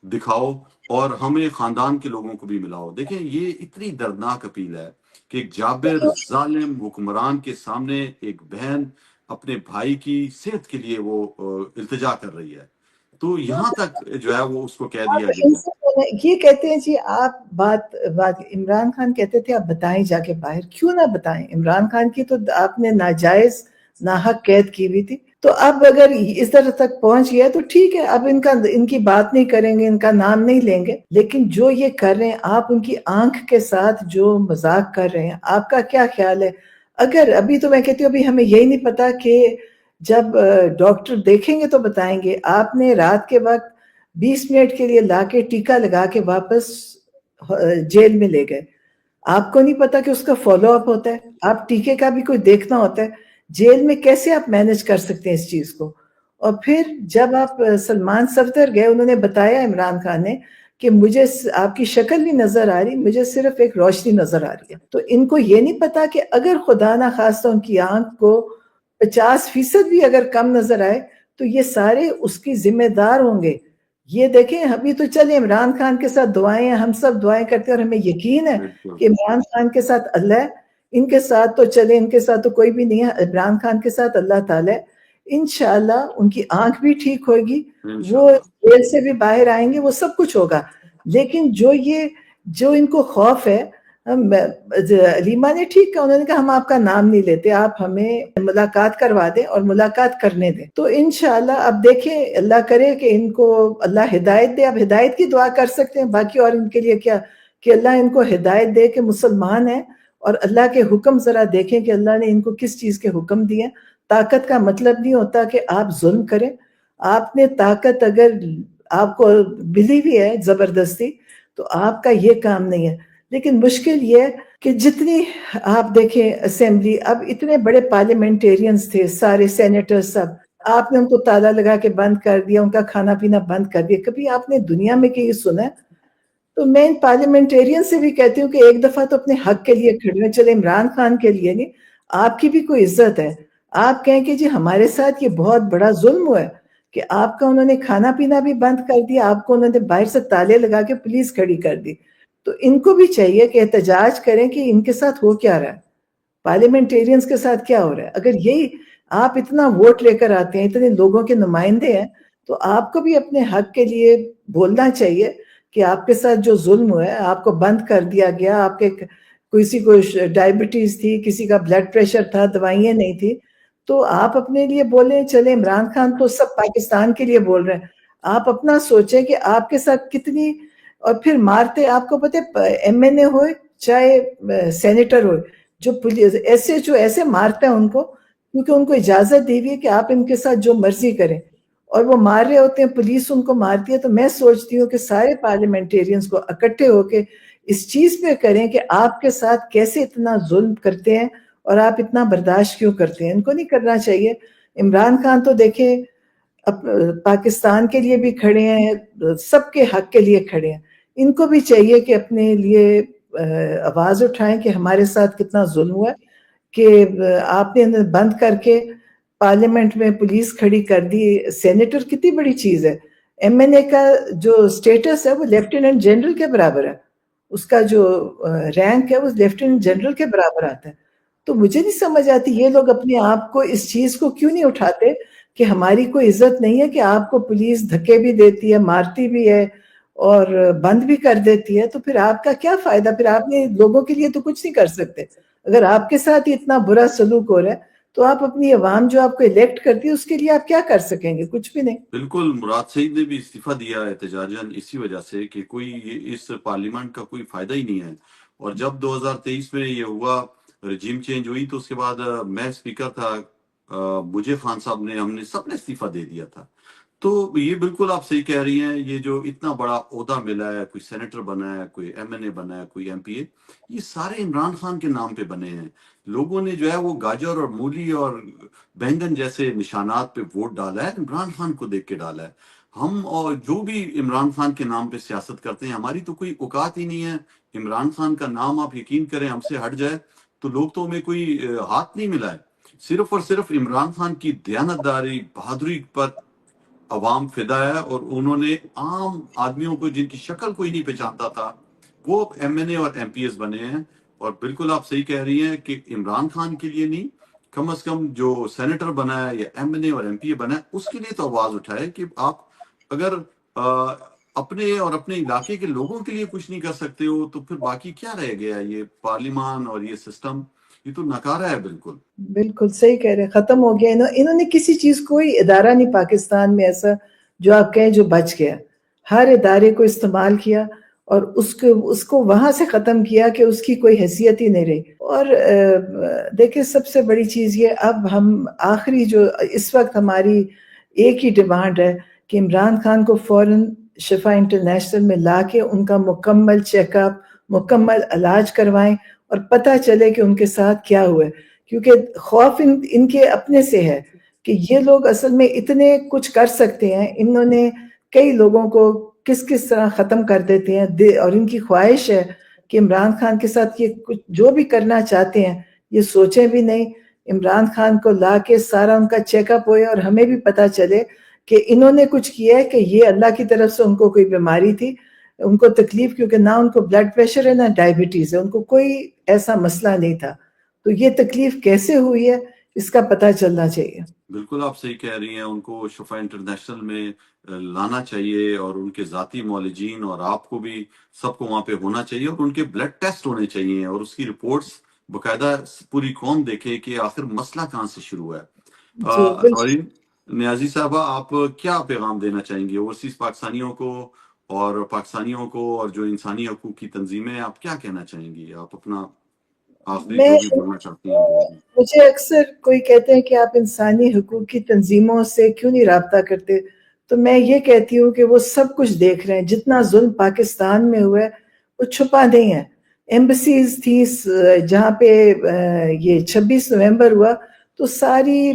دکھاؤ، اور ہمیں خاندان کے لوگوں کو بھی ملاؤ. دیکھیں یہ اتنی دردناک اپیل ہے کہ ایک جابر ظالم حکمران کے سامنے ایک بہن اپنے بھائی کی صحت کے لیے وہ التجا کر رہی ہے، تو یہاں تک جو ہے وہ اس کو کہہ دیا گیا ہے. یہ کہتے ہیں جی آپ بات عمران خان کہتے تھے آپ بتائیں جا کے باہر، کیوں نہ بتائیں؟ عمران خان کی تو آپ نے ناجائز ناحق قید کی ہوئی تھی، تو اب اگر اس طرح تک پہنچ گیا تو ٹھیک ہے، اب ان کی بات نہیں کریں گے، ان کا نام نہیں لیں گے. لیکن جو یہ کر رہے ہیں، آپ ان کی آنکھ کے ساتھ جو مذاق کر رہے ہیں، آپ کا کیا خیال ہے؟ اگر ابھی تو میں کہتی ہوں ابھی ہمیں یہی نہیں پتا کہ جب ڈاکٹر دیکھیں گے تو بتائیں گے. آپ نے رات کے وقت 20 منٹ کے لیے لا کے ٹیکا لگا کے واپس جیل میں لے گئے. آپ کو نہیں پتا کہ اس کا فالو اپ ہوتا ہے، آپ ٹیکے کا بھی کوئی دیکھنا ہوتا ہے. جیل میں کیسے آپ مینج کر سکتے ہیں اس چیز کو؟ اور پھر جب آپ سلمان صفدر گئے، انہوں نے بتایا عمران خان نے کہ مجھے آپ کی شکل نہیں نظر آ رہی, مجھے صرف ایک روشنی نظر آ رہی ہے. تو ان کو یہ نہیں پتا کہ اگر خدا نہ خواستہ ان کی آنکھ کو 50% بھی اگر کم نظر آئے تو یہ سارے اس کی ذمہ دار ہوں گے. یہ دیکھیں ابھی تو چلے عمران خان کے ساتھ دعائیں ہیں, ہم سب دعائیں کرتے ہیں اور ہمیں یقین ہے کہ عمران خان کے ساتھ اللہ ہے. ان کے ساتھ تو چلے, ان کے ساتھ تو کوئی بھی نہیں ہے, عمران خان کے ساتھ اللہ تعالیٰ ہے. انشاءاللہ ان کی آنکھ بھی ٹھیک ہوگی, وہ جیل سے بھی باہر آئیں گے, وہ سب کچھ ہوگا. لیکن جو ان کو خوف ہے, علیمہ نے ٹھیک کہا, انہوں نے کہا ہم آپ کا نام نہیں لیتے, آپ ہمیں ملاقات کروا دیں اور ملاقات کرنے دیں. تو انشاءاللہ اب دیکھیں, اللہ کرے کہ ان کو اللہ ہدایت دے. اب ہدایت کی دعا کر سکتے ہیں, باقی اور ان کے لیے کیا, کہ اللہ ان کو ہدایت دے کہ مسلمان ہیں اور اللہ کے حکم ذرا دیکھیں کہ اللہ نے ان کو کس چیز کے حکم دیے. طاقت کا مطلب نہیں ہوتا کہ آپ ظلم کریں. آپ نے طاقت اگر آپ کو ملی بھی ہے زبردستی تو آپ کا یہ کام نہیں ہے. لیکن مشکل یہ ہے کہ جتنی آپ دیکھیں اسمبلی, اب اتنے بڑے پارلیمنٹیرینز تھے, سارے سینیٹر سب, آپ نے ان کو تالا لگا کے بند کر دیا, ان کا کھانا پینا بند کر دیا. کبھی آپ نے دنیا میں کہ یہ سنا ہے؟ تو میں ان پارلیمنٹیرین سے بھی کہتی ہوں کہ ایک دفعہ تو اپنے حق کے لیے کھڑے ہیں. چلے عمران خان کے لیے نہیں, آپ کی بھی کوئی عزت ہے. آپ کہیں کہ جی ہمارے ساتھ یہ بہت بڑا ظلم ہوا ہے کہ آپ کا انہوں نے کھانا پینا بھی بند کر دیا, آپ کو انہوں نے باہر سے تالے لگا کے پولیس کھڑی کر دی. تو ان کو بھی چاہیے کہ احتجاج کریں کہ ان کے ساتھ ہو کیا رہا ہے, پارلیمنٹیرینز کے ساتھ کیا ہو رہا ہے. اگر یہی آپ اتنا ووٹ لے کر آتے ہیں, اتنے لوگوں کے نمائندے ہیں, تو آپ کو بھی اپنے حق کے لیے بولنا چاہیے کہ آپ کے ساتھ جو ظلم ہوا ہے, آپ کو بند کر دیا گیا, آپ کے کسی کو ڈائبٹیز تھی, کسی کا بلڈ پریشر تھا, دوائیاں نہیں تھی, تو آپ اپنے لیے بولیں. چلے عمران خان تو سب پاکستان کے لیے بول رہے ہیں, آپ اپنا سوچیں کہ آپ کے ساتھ کتنی, اور پھر مارتے, آپ کو پتہ ایم این اے ہوئے چاہے سینیٹر ہوئے, جو پولیس ایسے مارتا ہے ان کو, کیونکہ ان کو اجازت دی ہوئی ہے کہ آپ ان کے ساتھ جو مرضی کریں, اور وہ مار رہے ہوتے ہیں, پولیس ان کو مارتی ہے. تو میں سوچتی ہوں کہ سارے پارلیمنٹیرینز کو اکٹھے ہو کے اس چیز پہ کریں کہ آپ کے ساتھ کیسے اتنا ظلم کرتے ہیں اور آپ اتنا برداشت کیوں کرتے ہیں. ان کو نہیں کرنا چاہیے. عمران خان تو دیکھیں پاکستان کے لیے بھی کھڑے ہیں, سب کے حق کے لیے کھڑے ہیں. ان کو بھی چاہیے کہ اپنے لیے آواز اٹھائیں کہ ہمارے ساتھ کتنا ظلم ہوا ہے, کہ آپ نے بند کر کے پارلیمنٹ میں پولیس کھڑی کر دی. سینیٹر کتنی بڑی چیز ہے. ایم این اے کا جو سٹیٹس ہے وہ لیفٹیننٹ جنرل کے برابر ہے, اس کا جو رینک ہے وہ لیفٹیننٹ جنرل کے برابر آتا ہے. تو مجھے نہیں سمجھ آتی یہ لوگ اپنے آپ کو اس چیز کو کیوں نہیں اٹھاتے کہ ہماری کوئی عزت نہیں ہے, کہ آپ کو پولیس دھکے بھی دیتی ہے, مارتی بھی ہے اور بند بھی کر دیتی ہے. تو پھر آپ کا کیا فائدہ؟ پھر آپ نے لوگوں کے لیے تو کچھ نہیں کر سکتے. اگر آپ کے ساتھ اتنا برا سلوک ہو رہا ہے تو آپ اپنی عوام جو آپ کو الیکٹ کرتی ہے اس کے لیے آپ کیا کر سکیں گے؟ کچھ بھی نہیں. بالکل, مراد سعید نے بھی استعفیٰ دیا احتجاجاً اسی وجہ سے کہ کوئی اس پارلیمنٹ کا کوئی فائدہ ہی نہیں ہے. اور جب 2023 میں یہ ہوا, رجیم چینج ہوئی, تو اس کے بعد میں اسپیکر تھا, مجھے خان صاحب نے, ہم نے سب نے استعفیٰ دے دیا تھا. تو یہ بالکل آپ صحیح کہہ رہی ہیں, یہ جو اتنا بڑا عہدہ ملا ہے, کوئی سینیٹر بنا ہے, کوئی ایم این اے بنا ہے, کوئی ایم پی اے, یہ سارے عمران خان کے نام پہ بنے ہیں. لوگوں نے جو ہے وہ گاجر اور مولی اور بینگن جیسے نشانات پہ ووٹ ڈالا ہے, عمران خان کو دیکھ کے ڈالا ہے. ہم اور جو بھی عمران خان کے نام پہ سیاست کرتے ہیں, ہماری تو کوئی اوقات ہی نہیں ہے. عمران خان کا نام آپ یقین کریں ہم سے ہٹ جائے تو لوگ تو ہمیں کوئی ہاتھ نہیں ملا ہے. صرف اور صرف عمران خان کی دیانتداری, بہادری پر عوام فدا ہے, اور انہوں نے عام آدمیوں کو جن کی شکل کوئی نہیں پہچانتا تھا وہ ایم این اے اور ایم پی ایس بنے ہیں. اور بالکل آپ صحیح کہہ رہی ہیں کہ عمران خان کے لیے نہیں, کم از کم جو سینیٹر بنا ہے یا ایم این اے اور ایم پی اے بنا ہے اس کے لیے تو آواز اٹھائے کہ آپ اگر اپنے اور اپنے علاقے کے لوگوں کے لیے کچھ نہیں کر سکتے ہو تو پھر باقی کیا رہ گیا؟ یہ پارلیمان اور یہ سسٹم یہ تو نکارا ہے. بالکل بالکل صحیح کہہ رہے ہیں, ختم ہو گیا. انہوں نے کسی چیز, کوئی ادارہ نہیں پاکستان میں ایسا جو آپ کہیں جو بچ گیا. ہر ادارے کو استعمال کیا اور اس کو وہاں سے ختم کیا کہ اس کی کوئی حیثیت ہی نہیں رہی. اور دیکھیں سب سے بڑی چیز یہ, اب ہم آخری جو اس وقت ہماری ایک ہی ڈیمانڈ ہے کہ عمران خان کو فوراً شفا انٹرنیشنل میں لا کے ان کا مکمل چیک اپ, مکمل علاج کروائیں اور پتہ چلے کہ ان کے ساتھ کیا ہوا ہے. کیونکہ خوف ان کے اپنے سے ہے کہ یہ لوگ اصل میں اتنے کچھ کر سکتے ہیں. انہوں نے کئی لوگوں کو کس کس طرح ختم کر دیتے ہیں، اور ان کی خواہش ہے کہ عمران خان کے ساتھ یہ کچھ جو بھی کرنا چاہتے ہیں یہ سوچیں بھی نہیں، عمران خان کو لا کے سارا ان کا چیک اپ ہوئے اور ہمیں بھی پتہ چلے کہ انہوں نے کچھ کیا ہے کہ یہ اللہ کی طرف سے ان کو کوئی بیماری تھی، ان کو تکلیف، کیونکہ نہ ان کو بلڈ پریشر ہے نہ ڈائبٹیز ہے، ان کو کوئی ایسا مسئلہ نہیں تھا، تو یہ تکلیف کیسے ہوئی ہے اس کا پتہ چلنا چاہیے۔ بالکل آپ صحیح کہہ رہی ہیں، ان کو شفا انٹرنیشنل میں لانا چاہیے، اور ان کے ذاتی معالجین اور آپ کو بھی سب کو وہاں پہ ہونا چاہیے، اور ان کے بلڈ ٹیسٹ ہونے چاہیے، اور اس کی رپورٹس باقاعدہ پوری قوم دیکھے کہ آخر مسئلہ کہاں سے شروع ہوا ہے۔ جی بالکل۔ نورین نیازی صاحبہ، آپ کیا پیغام دینا چاہیں گے اوورسیز پاکستانیوں کو اور پاکستانیوں کو اور جو انسانی حقوق کی تنظیمیں، آپ کیا کہنا چاہیں گی؟ آپ اپنا آخری میں جو بھی بولنا چاہتی ہیں بول دیں۔ مجھے اکثر کوئی کہتے ہیں کہ آپ انسانی حقوق کی تنظیموں سے کیوں نہیں رابطہ کرتے، تو میں یہ کہتی ہوں کہ وہ سب کچھ دیکھ رہے ہیں، جتنا ظلم پاکستان میں ہوا ہے وہ چھپا نہیں ہے۔ ایمبسیز تھی جہاں پہ یہ 26 نومبر ہوا تو ساری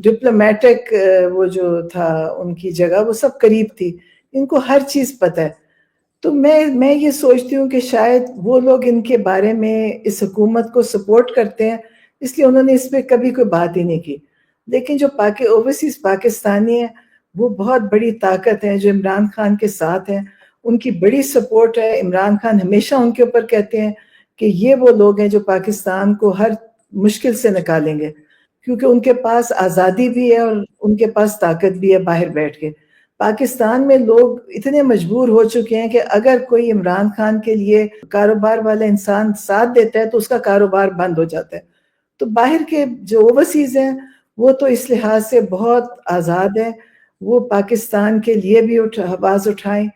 ڈپلومیٹک وہ جو تھا ان کی جگہ وہ سب قریب تھی، ان کو ہر چیز پتہ ہے، تو میں یہ سوچتی ہوں کہ شاید وہ لوگ ان کے بارے میں اس حکومت کو سپورٹ کرتے ہیں، اس لیے انہوں نے اس پہ کبھی کوئی بات ہی نہیں کی، لیکن جو اوورسیز پاکستانی ہیں وہ بہت بڑی طاقت ہیں جو عمران خان کے ساتھ ہیں، ان کی بڑی سپورٹ ہے۔ عمران خان ہمیشہ ان کے اوپر کہتے ہیں کہ یہ وہ لوگ ہیں جو پاکستان کو ہر مشکل سے نکالیں گے، کیونکہ ان کے پاس آزادی بھی ہے اور ان کے پاس طاقت بھی ہے باہر بیٹھ کے۔ پاکستان میں لوگ اتنے مجبور ہو چکے ہیں کہ اگر کوئی عمران خان کے لیے کاروبار والا انسان ساتھ دیتا ہے تو اس کا کاروبار بند ہو جاتا ہے، تو باہر کے جو اوورسیز ہیں وہ تو اس لحاظ سے بہت آزاد ہیں، وہ پاکستان کے لیے بھی آواز اٹھائیں،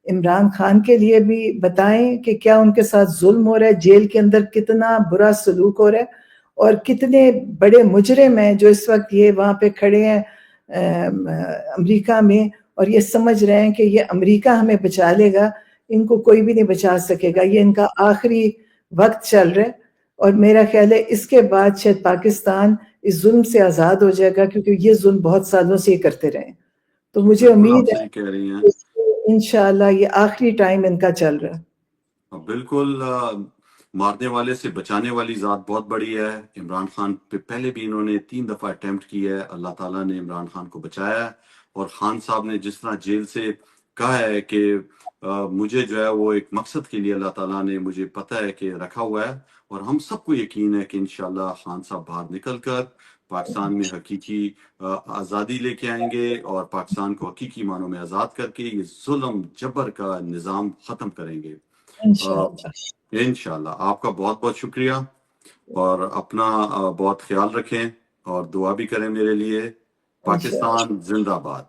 عمران خان کے لیے بھی بتائیں کہ کیا ان کے ساتھ ظلم ہو رہا ہے، جیل کے اندر کتنا برا سلوک ہو رہا ہے، اور کتنے بڑے مجرم ہیں جو اس وقت یہ وہاں پہ کھڑے ہیں امریکہ میں، اور یہ سمجھ رہے ہیں کہ یہ امریکہ ہمیں بچا لے گا، ان کو کوئی بھی نہیں بچا سکے گا، یہ ان کا آخری وقت چل رہا ہے، اور میرا خیال ہے اس کے بعد شاید پاکستان اس ظلم سے آزاد ہو جائے گا، کیونکہ یہ ظلم بہت سالوں سے ہی کرتے رہے ہیں، تو مجھے بالکل امید آپ ہے صحیح کہہ رہی ہیں۔ انشاءاللہ یہ آخری ٹائم ان کا چل رہا ہے۔ بالکل مارنے والے سے بچانے والی ذات بہت بڑی ہے۔ عمران خان پہ پہلے بھی انہوں نے 3 دفعہ اٹیمپٹ کی ہے، اللہ تعالیٰ نے عمران خان کو بچایا ہے، اور خان صاحب نے جس طرح جیل سے کہا ہے کہ مجھے جو ہے وہ ایک مقصد کے لیے اللہ تعالیٰ نے مجھے پتہ ہے کہ رکھا ہوا ہے، اور ہم سب کو یقین ہے کہ انشاءاللہ خان صاحب باہر نکل کر پاکستان میں حقیقی آزادی لے کے آئیں گے، اور پاکستان کو حقیقی معنوں میں آزاد کر کے یہ ظلم جبر کا نظام ختم کریں گے انشاءاللہ۔ انشاءاللہ۔ آپ کا بہت بہت شکریہ، اور اپنا بہت خیال رکھیں، اور دعا بھی کریں میرے لیے۔ انشاءاللہ۔ پاکستان زندہ باد۔